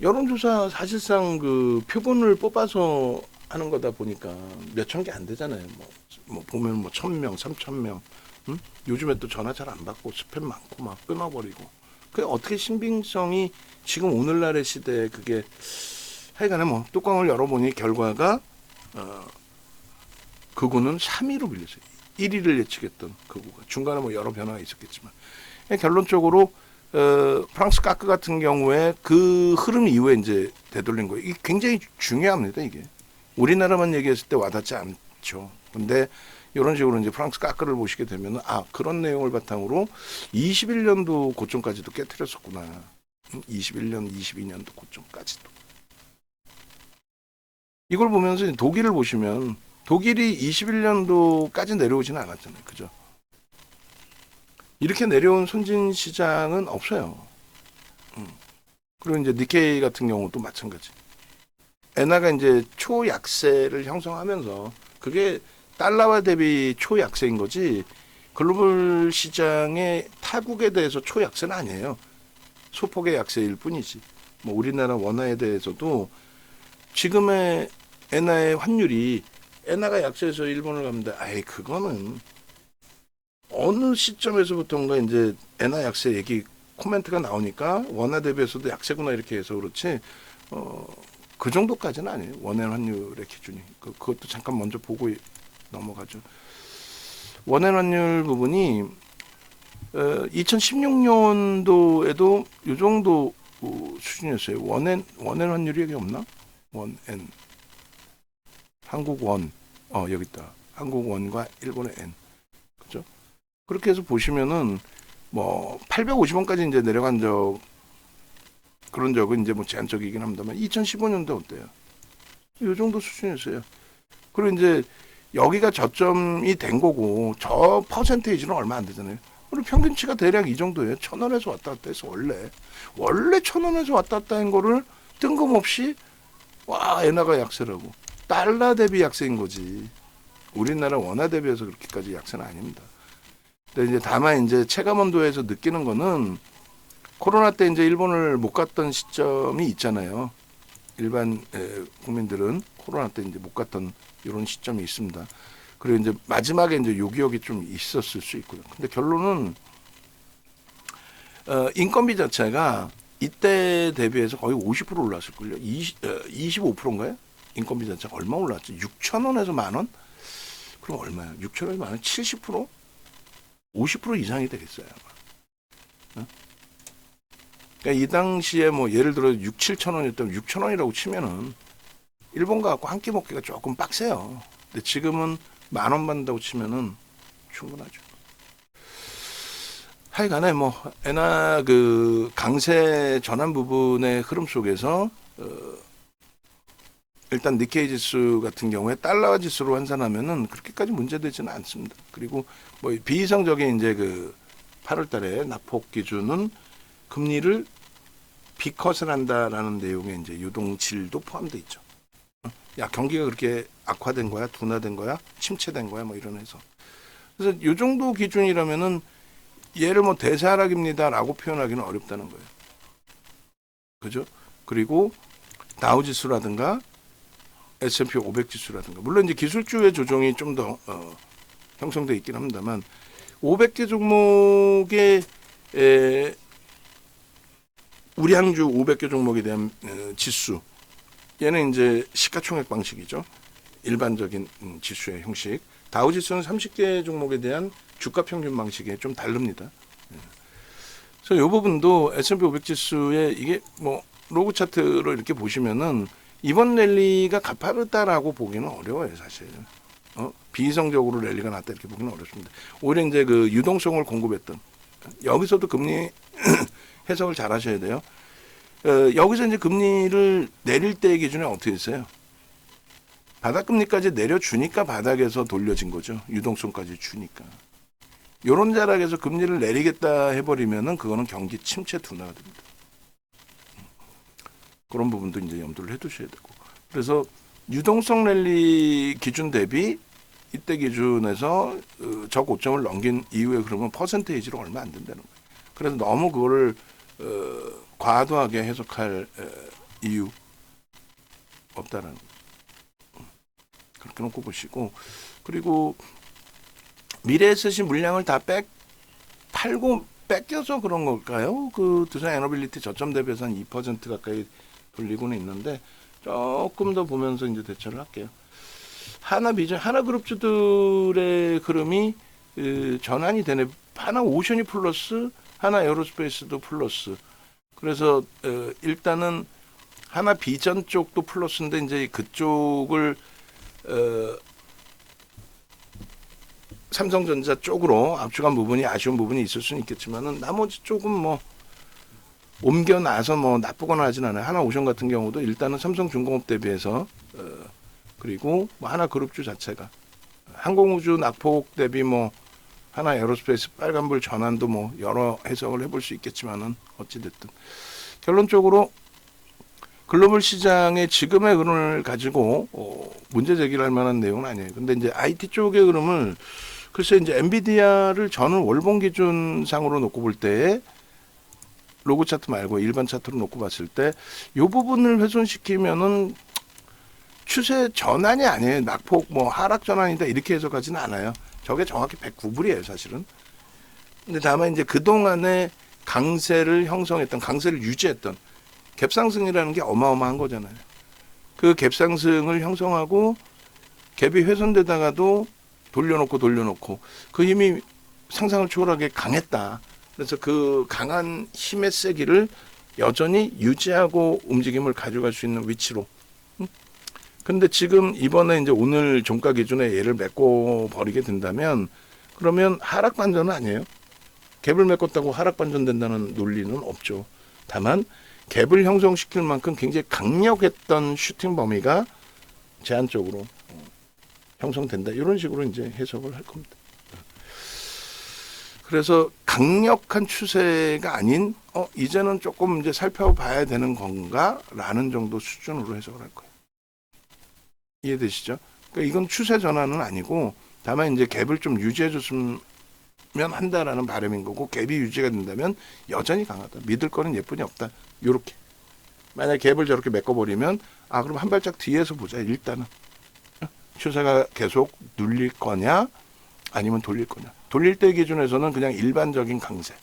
여론조사 사실상 그 표본을 뽑아서 하는 거다 보니까 몇천 개 안 되잖아요. 뭐 보면 뭐 1,000명, 3,000명. 요즘에 또 전화 잘 안 받고 스팸 많고 막 끊어버리고. 그게 어떻게 신빙성이 지금 오늘날의 시대에 그게 하여간에 뭐 뚜껑을 열어보니 결과가 극우는 3위로 밀렸어요. 1위를 예측했던 극우가 중간에 뭐 여러 변화가 있었겠지만 결론적으로 프랑스 까크 같은 경우에 그 흐름 이후에 이제 되돌린 거예요. 이게 굉장히 중요합니다. 이게 우리나라만 얘기했을 때 와닿지 않죠. 근데 이런 식으로 이제 프랑스 까크를 보시게 되면 그런 내용을 바탕으로 21년도 고점까지도 깨트렸었구나. 21년, 22년도 고점까지도. 이걸 보면서 독일을 보시면 독일이 21년도까지 내려오지는 않았잖아요. 그죠? 이렇게 내려온 선진 시장은 없어요. 그리고 이제 니케이 같은 경우도 마찬가지. 엔화가 이제 초약세를 형성하면서 그게 달러화 대비 초약세인 거지 글로벌 시장의 타국에 대해서 초약세는 아니에요. 소폭의 약세일 뿐이지. 뭐 우리나라 원화에 대해서도 지금의 엔화의 환율이 엔화가 약세해서 일본을 갑니다. 그거는 어느 시점에서부터인가 이제 엔화 약세 얘기 코멘트가 나오니까 원화 대비해서도 약세구나 이렇게 해서 그렇지 그 정도까지는 아니에요. 원화 환율의 기준이. 그것도 잠깐 먼저 보고 넘어가죠. 원화 환율 부분이 2016년도에도 이 정도 수준이었어요. 원엔 환율이 여기 없나? 원엔 한국 원 여기 있다. 한국 원과 일본의 엔. 그죠? 그렇게 해서 보시면은 뭐 850원까지 이제 내려간 그런 적은 이제 뭐 제한적이긴 합니다만 2015년도 어때요? 이 정도 수준이었어요. 그리고 이제 여기가 저점이 된 거고 저 퍼센테이지는 얼마 안 되잖아요. 그리고 평균치가 대략 이 정도예요. 1,000원에서 왔다 갔다 해서 원래 1,000원에서 왔다 갔다 한 거를 뜬금없이 와 엔화가 약세라고. 달러 대비 약세인 거지. 우리나라 원화 대비해서 그렇게까지 약세는 아닙니다. 근데 이제 다만 이제 체감온도에서 느끼는 거는 코로나 때 이제 일본을 못 갔던 시점이 있잖아요. 일반 국민들은 코로나 때 이제 못 갔던 이런 시점이 있습니다. 그리고 이제 마지막에 이제 요기요기 좀 있었을 수 있고요. 근데 결론은 인건비 자체가 이때 대비해서 거의 50% 올랐을걸요. 25%인가요? 인건비 자체가 얼마 올랐죠? 6,000원에서 만원? 그럼 얼마야? 6,000원에서 만원? 70%? 50% 이상이 되겠어요, 아마. 그러니까 이 당시에 뭐 예를 들어 6, 7천 원이었다면 6천 원이라고 치면은 일본 가갖고 한 끼 먹기가 조금 빡세요. 근데 지금은 10,000원 받는다고 치면은 충분하죠. 하여간에 뭐 엔화 그 강세 전환 부분의 흐름 속에서 일단 니케이 지수 같은 경우에 달러 지수로 환산하면은 그렇게까지 문제되지는 않습니다. 그리고 뭐 비이성적인 이제 그 8월달에 낙폭 기준은 금리를 비컷을 한다라는 내용의 이제 유동질도 포함되어 있죠. 야 경기가 그렇게 악화된 거야, 둔화된 거야, 침체된 거야, 뭐 이런 해서. 그래서 이 정도 기준이라면은 얘를 뭐 대세하락입니다라고 표현하기는 어렵다는 거예요. 그죠? 그리고 다우 지수라든가 S&P 500 지수라든가 물론 이제 기술주의 조정이 좀 더 형성돼 있긴 합니다만 500개 종목의 우량주 500개 종목에 대한 지수 얘는 이제 시가총액 방식이죠. 일반적인 지수의 형식. 다우 지수는 30개 종목에 대한 주가 평균 방식에 좀 다릅니다. 그래서 이 부분도 S&P 500 지수에 이게 뭐 로그 차트로 이렇게 보시면은 이번 랠리가 가파르다라고 보기는 어려워요, 사실. 비이성적으로 랠리가 났다 이렇게 보기는 어렵습니다. 오히려 이제 그 유동성을 공급했던 여기서도 금리 해석을 잘 하셔야 돼요. 여기서 이제 금리를 내릴 때 기준에 어떻게 했어요? 바닥금리까지 내려주니까 바닥에서 돌려진 거죠. 유동성까지 주니까. 요런 자락에서 금리를 내리겠다 해버리면은 그거는 경기 침체 둔화가 됩니다. 그런 부분도 이제 염두를 해두셔야 되고. 그래서 유동성 랠리 기준 대비 이때 기준에서 저고점을 넘긴 이후에 그러면 퍼센테이지로 얼마 안 된다는 거예요. 그래서 너무 그거를 과도하게 해석할 이유 없다라는 거예요. 그렇게 놓고 보시고 그리고 미래에 쓰신 물량을 다 팔고 뺏겨서 그런 걸까요? 그 두산 에너빌리티 저점 대비해서 한 2% 가까이 돌리고는 있는데 조금 더 보면서 이제 대처를 할게요. 하나그룹주들의 흐름이 전환이 되네. 하나 오션이 플러스, 하나 에어로스페이스도 플러스. 그래서 일단은 하나 비전 쪽도 플러스인데 이제 그쪽을 삼성전자 쪽으로 압축한 부분이 아쉬운 부분이 있을 수는 있겠지만은 나머지 쪽은 뭐 옮겨놔서 뭐 나쁘거나 하진 않아요. 하나오션 같은 경우도 일단은 삼성중공업 대비해서 그리고 뭐 하나그룹주 자체가 항공우주 낙폭 대비 뭐 하나 에어로스페이스 빨간불 전환도 뭐 여러 해석을 해볼 수 있겠지만은 어찌됐든 결론적으로 글로벌 시장의 지금의 흐름을 가지고 문제 제기를 할 만한 내용은 아니에요. 근데 이제 IT 쪽의 흐름을 글쎄 이제 엔비디아를 저는 월봉 기준상으로 놓고 볼 때 로고 차트 말고 일반 차트로 놓고 봤을 때 이 부분을 훼손시키면은 추세 전환이 아니에요. 낙폭 뭐 하락 전환이다 이렇게 해석하지는 않아요. 저게 정확히 109불이에요, 사실은. 근데 다만 이제 그동안의 강세를 형성했던 강세를 유지했던 갭상승이라는 게 어마어마한 거잖아요. 그 갭상승을 형성하고 갭이 훼손되다가도 돌려놓고 그 힘이 상상을 초월하게 강했다. 그래서 그 강한 힘의 세기를 여전히 유지하고 움직임을 가져갈 수 있는 위치로. 근데 지금 이번에 이제 오늘 종가 기준에 얘를 메꿔 버리게 된다면 그러면 하락 반전은 아니에요. 갭을 메꿨다고 하락 반전된다는 논리는 없죠. 다만 갭을 형성시킬 만큼 굉장히 강력했던 슈팅 범위가 제한적으로 형성된다. 이런 식으로 이제 해석을 할 겁니다. 그래서 강력한 추세가 아닌 이제는 조금 이제 살펴봐야 되는 건가라는 정도 수준으로 해석을 할 거예요. 이해되시죠? 그러니까 이건 추세 전환은 아니고 다만 이제 갭을 좀 유지해 줬으면 한다라는 바람인 거고 갭이 유지가 된다면 여전히 강하다. 믿을 거는 예쁜이 없다. 요렇게. 만약 갭을 저렇게 메꿔버리면 그럼 한 발짝 뒤에서 보자. 일단은 추세가 계속 눌릴 거냐 아니면 돌릴 거냐. 돌릴 때 기준에서는 그냥 일반적인 강세.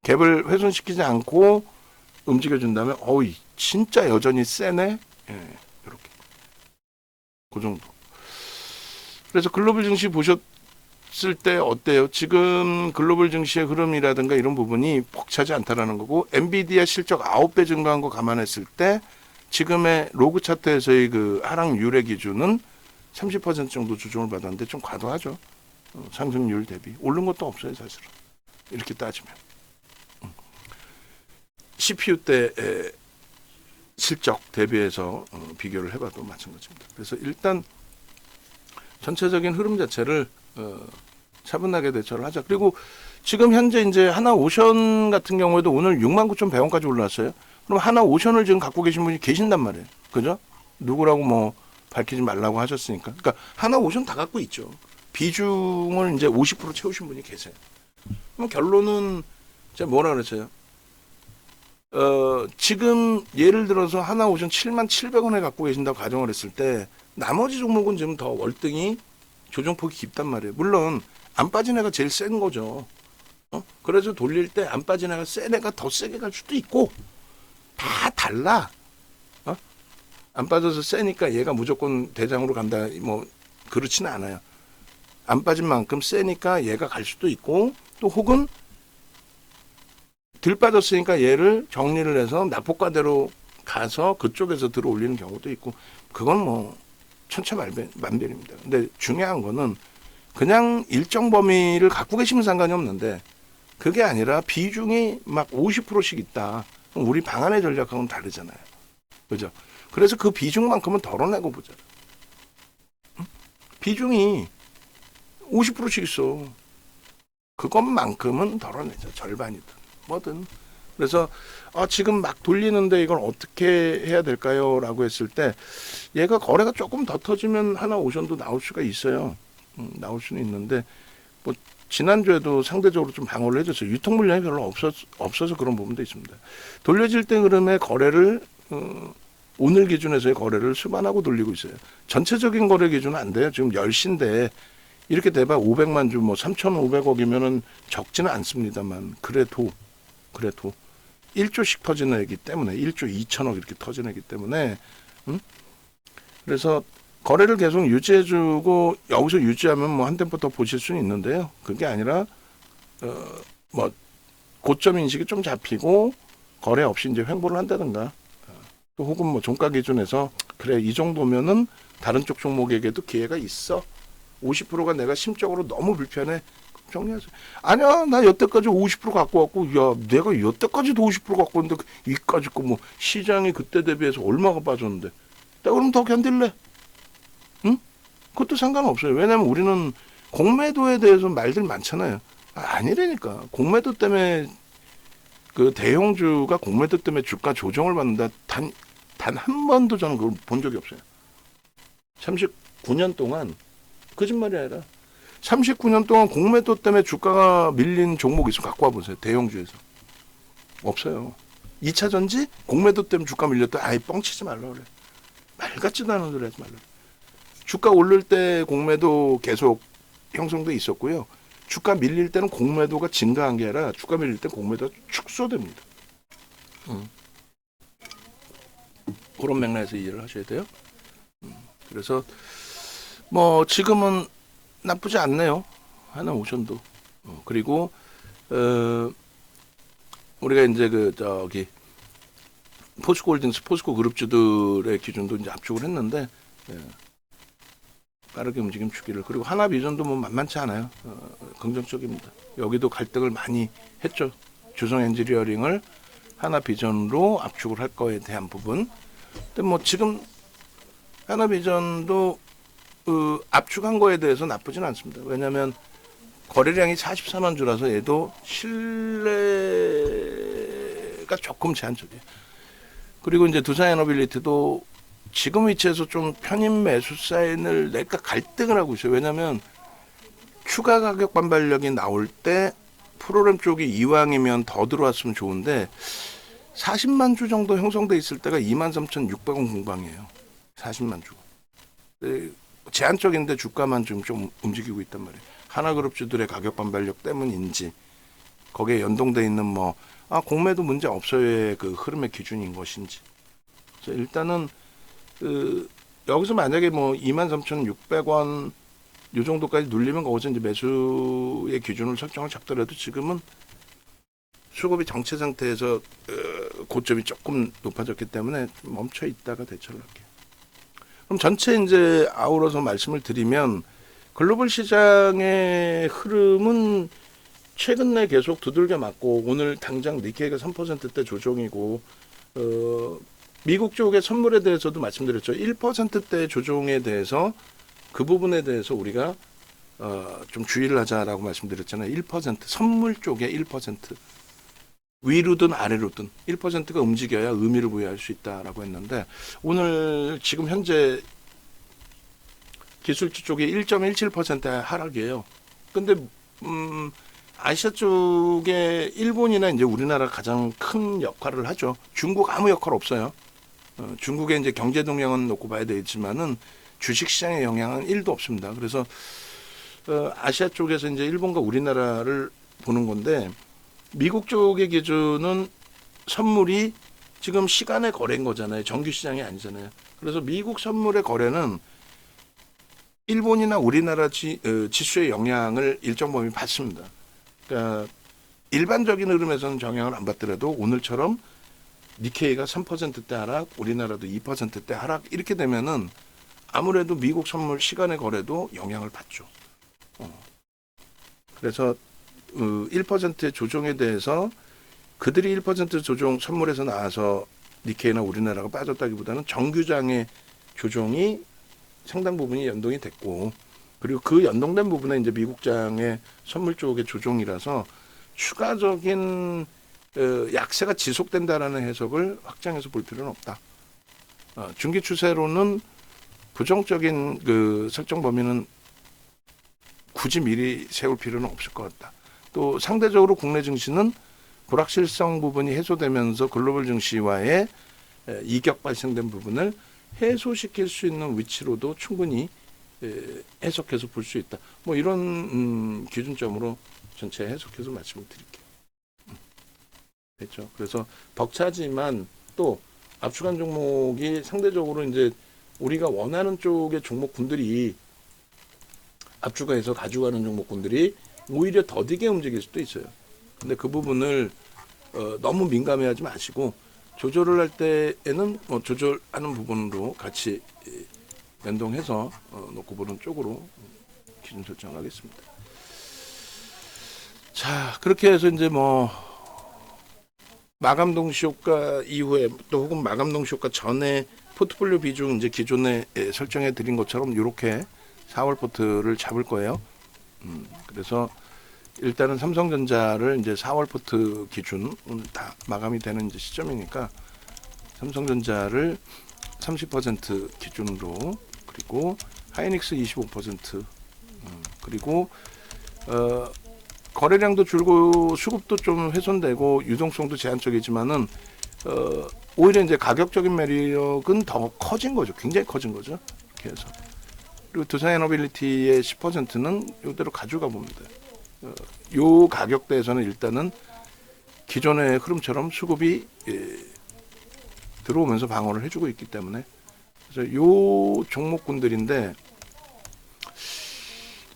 갭을 훼손시키지 않고 움직여준다면 진짜 여전히 세네. 이렇게. 그 정도. 그래서 글로벌 증시 보셨을 때 어때요? 지금 글로벌 증시의 흐름이라든가 이런 부분이 벅차지 않다라는 거고 엔비디아 실적 9배 증가한 거 감안했을 때 지금의 로그 차트에서의 그 하락 유례 기준은 30% 정도 조정을 받았는데 좀 과도하죠. 상승률 대비. 오른 것도 없어요, 사실은. 이렇게 따지면. CPU 때 실적 대비해서 비교를 해봐도 마찬가지입니다. 그래서 일단 전체적인 흐름 자체를 차분하게 대처를 하자. 그리고 지금 현재 이제 하나오션 같은 경우에도 오늘 69,100원까지 올랐어요. 그럼 하나오션을 지금 갖고 계신 분이 계신단 말이에요. 그죠? 누구라고 뭐 밝히지 말라고 하셨으니까. 그러니까 하나오션 다 갖고 있죠. 비중을 이제 50% 채우신 분이 계세요. 그럼 결론은 제가 뭐라 그랬어요? 지금 예를 들어서 하나오션 77,000원에 갖고 계신다고 가정을 했을 때 나머지 종목은 지금 더 월등히 조정폭이 깊단 말이에요. 물론 안 빠진 애가 제일 센 거죠. 그래서 돌릴 때 안 빠진 애가 센 애가 더 세게 갈 수도 있고 다 달라. 안 빠져서 세니까 얘가 무조건 대장으로 간다. 뭐 그렇지는 않아요. 안 빠진 만큼 세니까 얘가 갈 수도 있고 또 혹은 덜 빠졌으니까 얘를 정리를 해서 납폭과대로 가서 그쪽에서 들어 올리는 경우도 있고 그건 뭐 천차만별입니다. 근데 중요한 거는 그냥 일정 범위를 갖고 계시면 상관이 없는데 그게 아니라 비중이 막 50%씩 있다. 그럼 우리 방안의 전략하고는 다르잖아요. 그죠? 그래서 그 비중만큼은 덜어내고 보자. 비중이 50%씩 있어. 그것만큼은 덜어내자. 절반이든 뭐든. 그래서 지금 막 돌리는데 이걸 어떻게 해야 될까요? 라고 했을 때 얘가 거래가 조금 더 터지면 하나오션도 나올 수가 있어요. 나올 수는 있는데 뭐 지난주에도 상대적으로 좀 방어를 해줬어요. 유통 물량이 별로 없어서 그런 부분도 있습니다. 돌려질 때 흐름의 거래를 오늘 기준에서의 거래를 수반하고 돌리고 있어요. 전체적인 거래 기준은 안 돼요. 지금 10시인데 이렇게 돼봐 500만 주 뭐 3,500억이면은 적지는 않습니다만 그래도 1조씩 터지는 애기 때문에 1조 2천억 이렇게 터지는 애기 때문에 그래서 거래를 계속 유지해주고 여기서 유지하면 뭐 한 템포 더 보실 수는 있는데요. 그게 아니라 뭐 고점 인식이 좀 잡히고 거래 없이 이제 횡보를 한다든가 또 혹은 뭐 종가 기준에서 그래 이 정도면은 다른 쪽 종목에게도 기회가 있어. 50%가 내가 심적으로 너무 불편해. 정리하세요. 아니야, 나 여태까지 50% 갖고 왔고, 야, 내가 여태까지도 50% 갖고 왔는데 이까지 거 뭐 시장이 그때 대비해서 얼마가 빠졌는데, 나 그럼 더 견딜래? 응? 그것도 상관없어요. 왜냐면 우리는 공매도에 대해서 말들 많잖아요. 아니라니까. 공매도 때문에 그 대형주가 공매도 때문에 주가 조정을 받는다. 단 한 번도 저는 그걸 본 적이 없어요. 39년 동안 거짓말이 아니라 39년 동안 공매도 때문에 주가가 밀린 종목이 있으면 갖고 와보세요. 대형주에서. 없어요. 2차 전지 공매도 때문에 주가 밀렸다. 아예 뻥치지 말라 그래. 말 같지도 않은 소리 하지 말라. 주가 오를 때 공매도 계속 형성돼 있었고요. 주가 밀릴 때는 공매도가 증가한 게 아니라 주가 밀릴 때 공매도가 축소됩니다. 그런 맥락에서 이해를 하셔야 돼요. 그래서 뭐 지금은 나쁘지 않네요. 하나오션도 그리고 우리가 이제 포스코홀딩스, 포스코 그룹주들의 기준도 이제 압축을 했는데 빠르게 움직임 주기를. 그리고 하나비전도 뭐 만만치 않아요. 긍정적입니다. 여기도 갈등을 많이 했죠. 주성 엔지니어링을 하나비전으로 압축을 할 거에 대한 부분. 근데 뭐 지금 하나비전도 압축한 거에 대해서 나쁘진 않습니다. 왜냐하면 거래량이 44만 주라서 얘도 신뢰가 조금 제한적이에요. 그리고 이제 두산에너빌리티도 지금 위치에서 좀 편입 매수 사인을 낼까 갈등을 하고 있어요. 왜냐하면 추가 가격 반발력이 나올 때 프로그램 쪽이 이왕이면 더 들어왔으면 좋은데 40만 주 정도 형성돼 있을 때가 23,600원 공방이에요. 40만 주. 제한적인데 주가만 좀 움직이고 있단 말이에요. 하나그룹주들의 가격 반발력 때문인지 거기에 연동돼 있는 공매도 문제 없어요의 그 흐름의 기준인 것인지. 그래서 일단은 여기서 만약에 23,600원 요 정도까지 눌리면 거기서 이제 매수의 기준을 설정을 잡더라도 지금은 수급이 정체 상태에서 고점이 조금 높아졌기 때문에 멈춰 있다가 대처를 할게요. 그럼 전체 이제 아우러서 말씀을 드리면 글로벌 시장의 흐름은 최근 내 계속 두들겨 맞고 오늘 당장 니케이가 3%대 조정이고 미국 쪽의 선물에 대해서도 말씀드렸죠. 1%대 조정에 대해서 그 부분에 대해서 우리가 좀 주의를 하자라고 말씀드렸잖아요. 1% 선물 쪽에 1% 위로든 아래로든 1%가 움직여야 의미를 부여할 수 있다라고 했는데 오늘 지금 현재 기술주 쪽이 1.17%의 하락이에요. 근데 아시아 쪽에 일본이나 이제 우리나라 가장 큰 역할을 하죠. 중국 아무 역할 없어요. 중국의 이제 경제 동향은 놓고 봐야 되겠지만은 주식 시장의 영향은 1도 없습니다. 그래서 아시아 쪽에서 이제 일본과 우리나라를 보는 건데 미국 쪽의 기준은 선물이 지금 시간의 거래인 거잖아요. 정규 시장이 아니잖아요. 그래서 미국 선물의 거래는 일본이나 우리나라 지수의 영향을 일정 범위 받습니다. 그러니까 일반적인 흐름에서는 영향을 안 받더라도 오늘처럼 니케이가 3%대 하락, 우리나라도 2%대 하락 이렇게 되면은 아무래도 미국 선물 시간의 거래도 영향을 받죠. 그래서 1%의 조정에 대해서 그들이 1% 조정 선물에서 나와서 니케이나 우리나라가 빠졌다기보다는 정규장의 조정이 상당 부분이 연동이 됐고 그리고 그 연동된 부분에 이제 미국장의 선물 쪽의 조정이라서 추가적인 약세가 지속된다라는 해석을 확장해서 볼 필요는 없다. 중기 추세로는 부정적인 그 설정 범위는 굳이 미리 세울 필요는 없을 것 같다. 또 상대적으로 국내 증시는 불확실성 부분이 해소되면서 글로벌 증시와의 이격 발생된 부분을 해소시킬 수 있는 위치로도 충분히 해석해서 볼 수 있다. 뭐 이런 기준점으로 전체 해석해서 말씀을 드릴게요. 됐죠? 그래서 벅차지만 또 압축한 종목이 상대적으로 이제 우리가 원하는 쪽의 종목군들이 압축해서 가져가는 종목군들이 오히려 더디게 움직일 수도 있어요. 근데 그 부분을 너무 민감해하지 마시고 조절을 할 때에는 조절하는 부분으로 같이 연동해서 놓고 보는 쪽으로 기준 설정하겠습니다. 자, 그렇게 해서 이제 마감 동시 효과 이후에 또 혹은 마감 동시 효과 전에 포트폴리오 비중 이제 기존에 설정해 드린 것처럼 이렇게 4월 포트를 잡을 거예요. 그래서 일단은 삼성전자를 이제 4월 포트 기준 오늘 다 마감이 되는 이제 시점이니까 삼성전자를 30% 기준으로 그리고 하이닉스 25% 그리고 거래량도 줄고 수급도 좀 훼손되고 유동성도 제한적이지만은 오히려 이제 가격적인 매력은 더 커진 거죠. 굉장히 커진 거죠. 이렇게 해서 그리고 두산에너빌리티의 10%는 이대로 가져가 봅니다. 요 가격대에서는 일단은 기존의 흐름처럼 수급이 들어오면서 방어를 해주고 있기 때문에 그래서 요 종목군들인데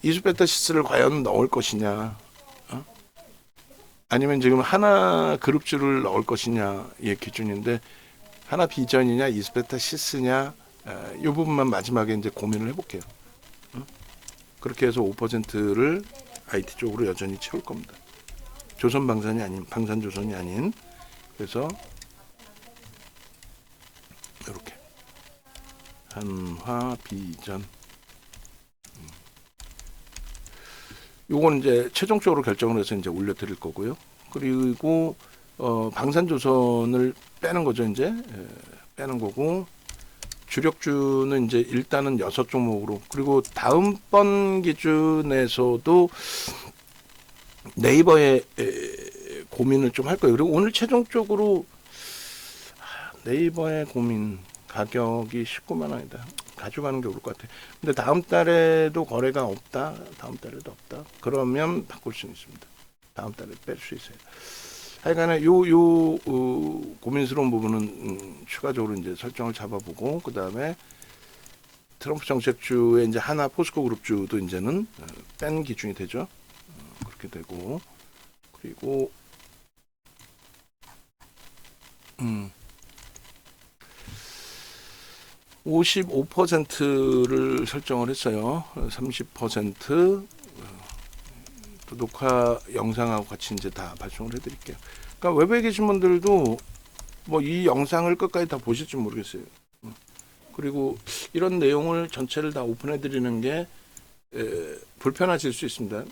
이수베타시스를 과연 넣을 것이냐, 아니면 지금 하나 그룹주를 넣을 것이냐의 기준인데, 하나 비전이냐 이수베타시스냐, 이 부분만 마지막에 이제 고민을 해볼게요. 그렇게 해서 5%를 IT 쪽으로 여전히 채울 겁니다. 조선방산이 아닌, 방산조선이 아닌. 그래서 이렇게 한화 비전, 요건 이제 최종적으로 결정을 해서 이제 올려드릴 거고요. 그리고 방산조선을 빼는 거죠. 이제 빼는 거고, 주력주는 이제 일단은 6종목으로, 그리고 다음번 기준에서도 네이버에 고민을 좀 할 거예요. 그리고 오늘 최종적으로 네이버의 고민, 가격이 19만 원이다. 가져가는 게 올 것 같아. 근데 다음 달에도 거래가 없다. 다음 달에도 없다. 그러면 바꿀 수는 있습니다. 다음 달에 뺄 수 있어요. 하여간에 요 고민스러운 부분은 추가적으로 이제 설정을 잡아보고, 그 다음에 트럼프 정책주의 이제 하나 포스코 그룹주도 이제는 뺀 기준이 되죠. 그렇게 되고, 그리고 55%를 설정을 했어요. 30% 또 녹화 영상하고 같이 이제 다 발송을 해드릴게요. 그러니까 외부에 계신 분들도 뭐 이 영상을 끝까지 다 보실지 모르겠어요. 그리고 이런 내용을 전체를 다 오픈해드리는 게 불편하실 수 있습니다.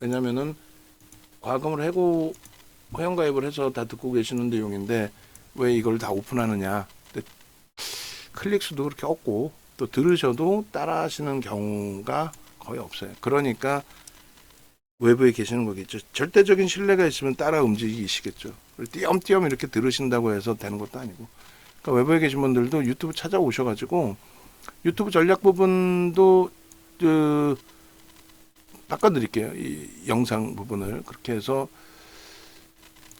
왜냐하면은 과금을 하고 회원가입을 해서 다 듣고 계시는 내용인데 왜 이걸 다 오픈하느냐. 클릭 수도 그렇게 없고, 또 들으셔도 따라 하시는 경우가 거의 없어요. 그러니까 외부에 계시는 거겠죠. 절대적인 신뢰가 있으면 따라 움직이시겠죠. 띄엄띄엄 이렇게 들으신다고 해서 되는 것도 아니고. 그러니까 외부에 계신 분들도 유튜브 찾아오셔가지고 유튜브 전략 부분도 바꿔드릴게요. 이 영상 부분을. 그렇게 해서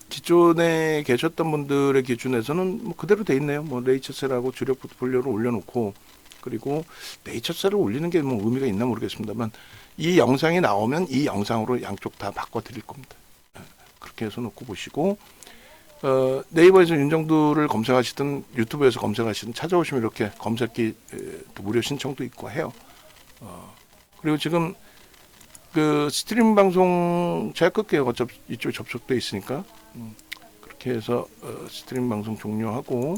기존에 계셨던 분들의 기준에서는 뭐 그대로 돼 있네요. 뭐 네이처셀하고 주력 포트폴리오를 올려놓고, 그리고 네이처셀을 올리는 게 뭐 의미가 있나 모르겠습니다만, 이 영상이 나오면 이 영상으로 양쪽 다 바꿔드릴 겁니다. 그렇게 해서 놓고 보시고, 네이버에서 윤정두를 검색하시든 유튜브에서 검색하시든 찾아오시면 이렇게 검색기 무료 신청도 있고 해요. 그리고 지금 그 스트림 방송 제가 끌게요. 어차피 이쪽에 접속돼 있으니까. 그렇게 해서 스트림 방송 종료하고,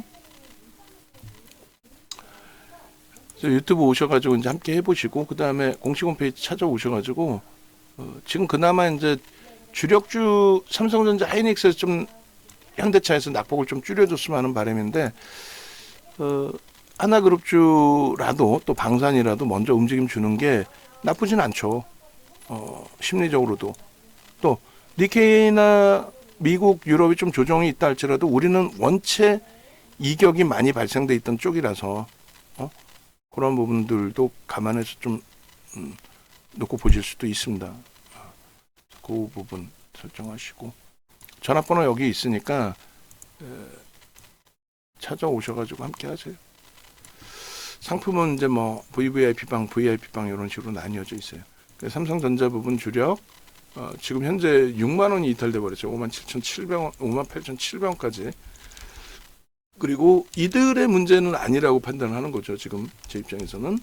유튜브 오셔가지고 이제 함께 해보시고, 그 다음에 공식 홈페이지 찾아오셔가지고 지금 그나마 이제 주력주 삼성전자, 하이닉스에서 좀 현대차에서 낙폭을 좀 줄여줬으면 하는 바람인데, 하나그룹주라도 또 방산이라도 먼저 움직임 주는 게 나쁘진 않죠. 심리적으로도. 또 니케이나 미국, 유럽이 좀 조정이 있다 할지라도 우리는 원체 이격이 많이 발생돼 있던 쪽이라서 그런 부분들도 감안해서 좀 놓고 보실 수도 있습니다. 그 부분 설정하시고, 전화번호 여기 있으니까 찾아오셔가지고 함께 하세요. 상품은 이제 뭐 VVIP방, VIP방 이런 식으로 나뉘어져 있어요. 삼성전자 부분 주력 지금 현재 6만 원이 이탈돼 버렸죠. 57,700원, 58,700원까지. 그리고 이들의 문제는 아니라고 판단하는 거죠. 지금 제 입장에서는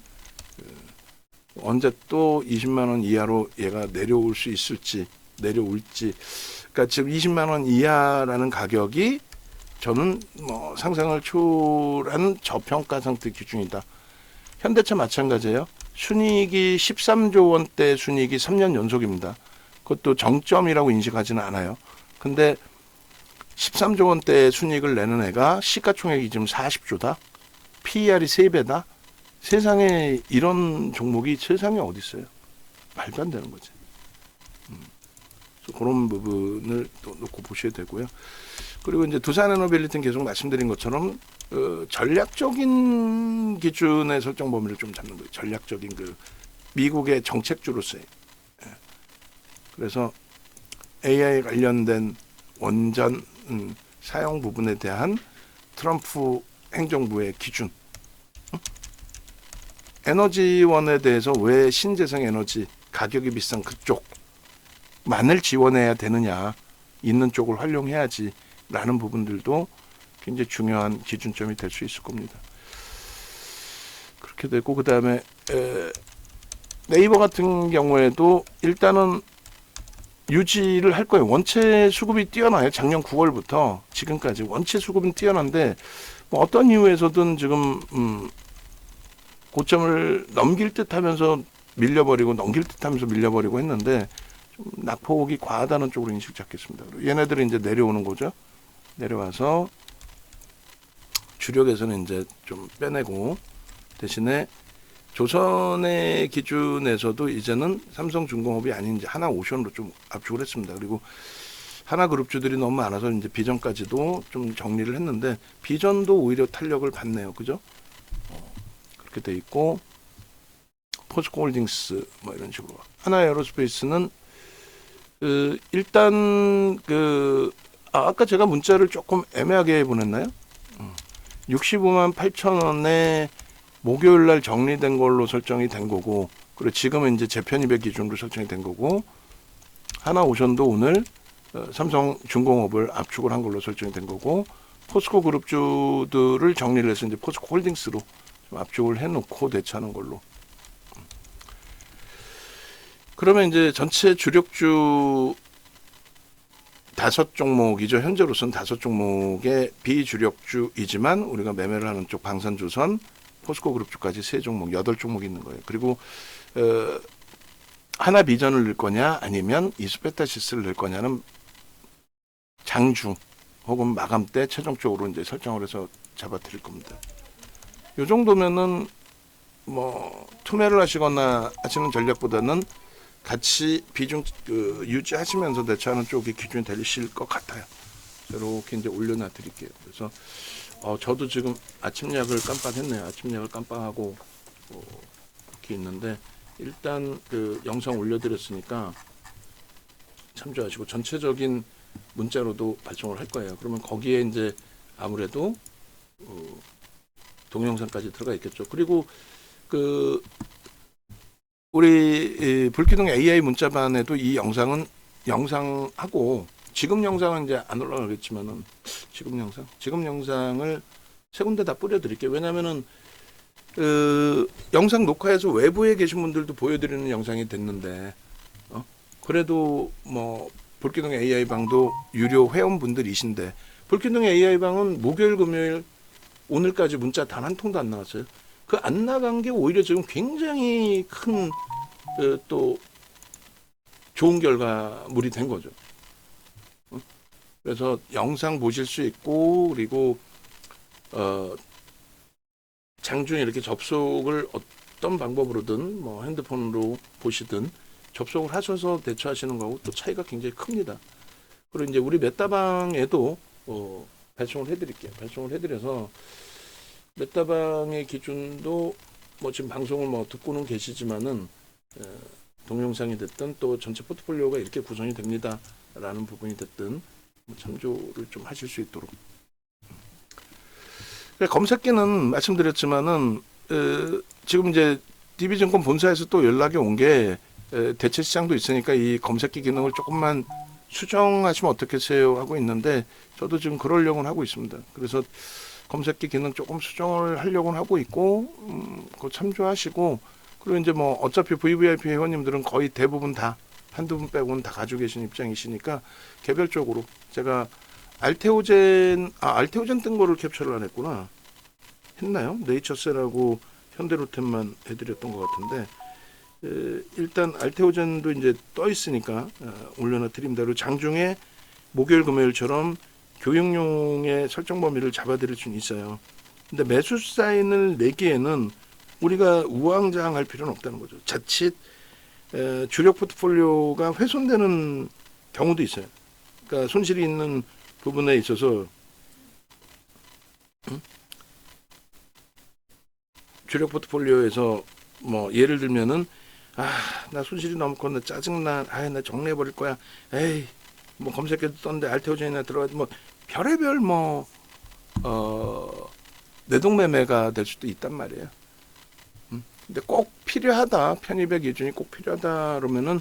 언제 또 20만 원 이하로 얘가 내려올 수 있을지, 내려올지. 그러니까 지금 20만 원 이하라는 가격이 저는 뭐 상상을 초월한 저평가 상태 기준이다. 현대차 마찬가지예요. 순이익이 13조 원대 순이익이 3년 연속입니다. 그것도 정점이라고 인식하지는 않아요. 근데 13조 원대 순이익을 내는 애가 시가총액이 지금 40조다. PER이 3배다. 세상에 이런 종목이 세상에 어디 있어요? 말도 안 되는 거지. 그런 부분을 또 놓고 보셔야 되고요. 그리고 이제 두산에너빌리티는 계속 말씀드린 것처럼 전략적인 기준의 설정 범위를 좀 잡는 거예요. 전략적인 그 미국의 정책주로서의. 그래서 AI 관련된 원전 사용 부분에 대한 트럼프 행정부의 기준. 에너지원에 대해서 왜 신재생 에너지 가격이 비싼 그쪽만을 지원해야 되느냐, 있는 쪽을 활용해야지 라는 부분들도 굉장히 중요한 기준점이 될 수 있을 겁니다. 그렇게 되고, 그 다음에 네이버 같은 경우에도 일단은 유지를 할 거예요. 원체 수급이 뛰어나요. 작년 9월부터 지금까지 원체 수급은 뛰어난데, 뭐 어떤 이유에서든 지금 고점을 넘길 듯 하면서 밀려버리고 넘길 듯 하면서 밀려버리고 했는데, 좀 낙폭이 과하다는 쪽으로 인식 잡겠습니다. 얘네들은 이제 내려오는 거죠. 내려와서 주력에서는 이제 좀 빼내고, 대신에 조선의 기준에서도 이제는 삼성중공업이 아닌 이제 하나오션으로 좀 압축을 했습니다. 그리고 하나그룹주들이 너무 많아서 이제 비전까지도 좀 정리를 했는데, 비전도 오히려 탄력을 받네요. 그죠? 그렇게 돼 있고, 포스코홀딩스 뭐 이런 식으로. 하나에어로스페이스는 일단 아까 제가 문자를 조금 애매하게 보냈나요? 65만 8천 원에 목요일 날 정리된 걸로 설정이 된 거고, 그리고 지금은 이제 재편입의 기준으로 설정이 된 거고, 하나오션도 오늘 삼성중공업을 압축을 한 걸로 설정이 된 거고, 포스코 그룹주들을 정리를 해서 이제 포스코 홀딩스로 좀 압축을 해놓고 대처하는 걸로. 그러면 이제 전체 주력주 5종목이죠. 현재로서는 5종목의 비주력주이지만 우리가 매매를 하는 쪽 방산조선, 포스코 그룹주까지 3종목, 8종목이 있는 거예요. 그리고 하나 비전을 넣을 거냐 아니면 이수페타시스를 넣을 거냐는 장중 혹은 마감 때 최종적으로 이제 설정을 해서 잡아 드릴 겁니다. 이 정도면은 뭐 투매를 하시거나 하시는 전략보다는 같이 비중 유지하시면서 대처하는 쪽이 기준이 되실 것 같아요. 이렇게 이제 올려놔 드릴게요. 그래서 저도 지금 아침약을 깜빡했네요. 아침약을 깜빡하고 이렇게 있는데, 일단 영상 올려드렸으니까 참조하시고 전체적인 문자로도 발송을 할 거예요. 그러면 거기에 이제 아무래도 동영상까지 들어가 있겠죠. 그리고 우리 불기둥 AI 문자반에도 이 영상은 영상하고, 지금 영상은 이제 안 올라가겠지만은 지금 영상을 세 군데 다 뿌려드릴게요. 왜냐면은 영상 녹화해서 외부에 계신 분들도 보여드리는 영상이 됐는데, 그래도 뭐 불기둥 AI 방도 유료 회원분들이신데, 불기둥 AI 방은 목요일 금요일 오늘까지 문자 단 한 통도 안 나왔어요. 그 안 나간 게 오히려 지금 굉장히 큰 또 좋은 결과물이 된 거죠. 그래서 영상 보실 수 있고, 그리고 장중에 이렇게 접속을 어떤 방법으로든 뭐 핸드폰으로 보시든 접속을 하셔서 대처하시는 거하고 또 차이가 굉장히 큽니다. 그리고 이제 우리 메타방에도 발송을 해드릴게요. 발송을 해드려서 메타방의 기준도 뭐 지금 방송을 뭐 듣고는 계시지만은 동영상이 됐든 또 전체 포트폴리오가 이렇게 구성이 됩니다 라는 부분이 됐든 참조를 좀 하실 수 있도록. 검색기는 말씀드렸지만은 지금 이제 DB증권 본사에서 또 연락이 온 게 대체 시장도 있으니까 이 검색기 기능을 조금만 수정하시면 어떻겠어요 하고 있는데, 저도 지금 그러려고 하고 있습니다. 그래서 검색기 기능 조금 수정을 하려고 하고 있고, 그거 참조하시고, 그리고 이제 뭐 어차피 VVIP 회원님들은 거의 대부분 다 한두 분 빼고는 다 가지고 계신 입장이시니까 개별적으로 제가 알테오젠 뜬 거를 캡처를 안 했구나. 했나요? 네이처셀하고 현대로템만 해드렸던 것 같은데, 일단 알테오젠도 이제 떠 있으니까 올려놔 드립니다. 그리고 장중에 목요일 금요일처럼 교육용의 설정 범위를 잡아드릴 수는 있어요. 근데 매수 사인을 내기에는 우리가 우왕좌왕할 필요는 없다는 거죠. 자칫 주력 포트폴리오가 훼손되는 경우도 있어요. 그러니까 손실이 있는 부분에 있어서 주력 포트폴리오에서 뭐 예를 들면은 나 손실이 너무 컸네, 짜증나, 나 정리해버릴 거야, 에이 뭐 검색해도 떴는데 알테오젠이나 들어가지, 뭐 별의별 뭐 내동매매가 될 수도 있단 말이에요. 근데 꼭 필요하다, 편입의 기준이 꼭 필요하다 그러면은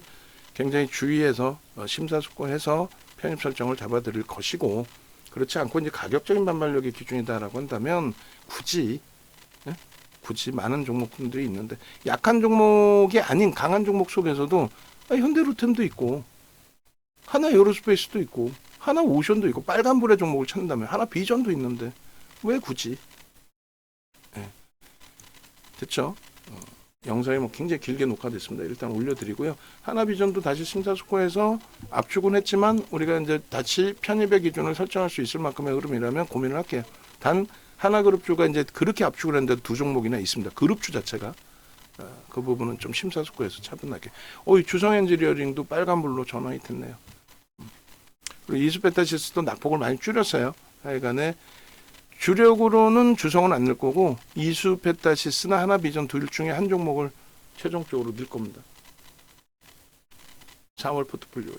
굉장히 주의해서 심사숙고해서 편입 설정을 잡아드릴 것이고, 그렇지 않고 이제 가격적인 반발력이 기준이다라고 한다면 굳이 예? 굳이 많은 종목들이 있는데, 약한 종목이 아닌 강한 종목 속에서도 현대로템도 있고 하나 에어로스페이스도 있고 하나 오션도 있고 빨간불의 종목을 찾는다면 하나 비전도 있는데 왜 굳이? 예. 됐죠? 영상이 뭐 굉장히 길게 녹화됐습니다. 일단 올려드리고요. 하나비전도 다시 심사숙고해서 압축은 했지만 우리가 이제 다시 편입의 기준을 설정할 수 있을 만큼의 흐름이라면 고민을 할게요. 단 하나그룹주가 이제 그렇게 압축을 했는데 두 종목이나 있습니다. 그룹주 자체가 그 부분은 좀 심사숙고해서 차분하게. 이 주성엔지니어링도 빨간불로 전환이 됐네요. 그리고 이수페타시스도 낙폭을 많이 줄였어요. 하여간에 주력으로는 주성은 안 넣을 거고 이수페타시스나 하나비전 둘 중에 한 종목을 최종적으로 넣을 겁니다. 4월 포트폴리오에.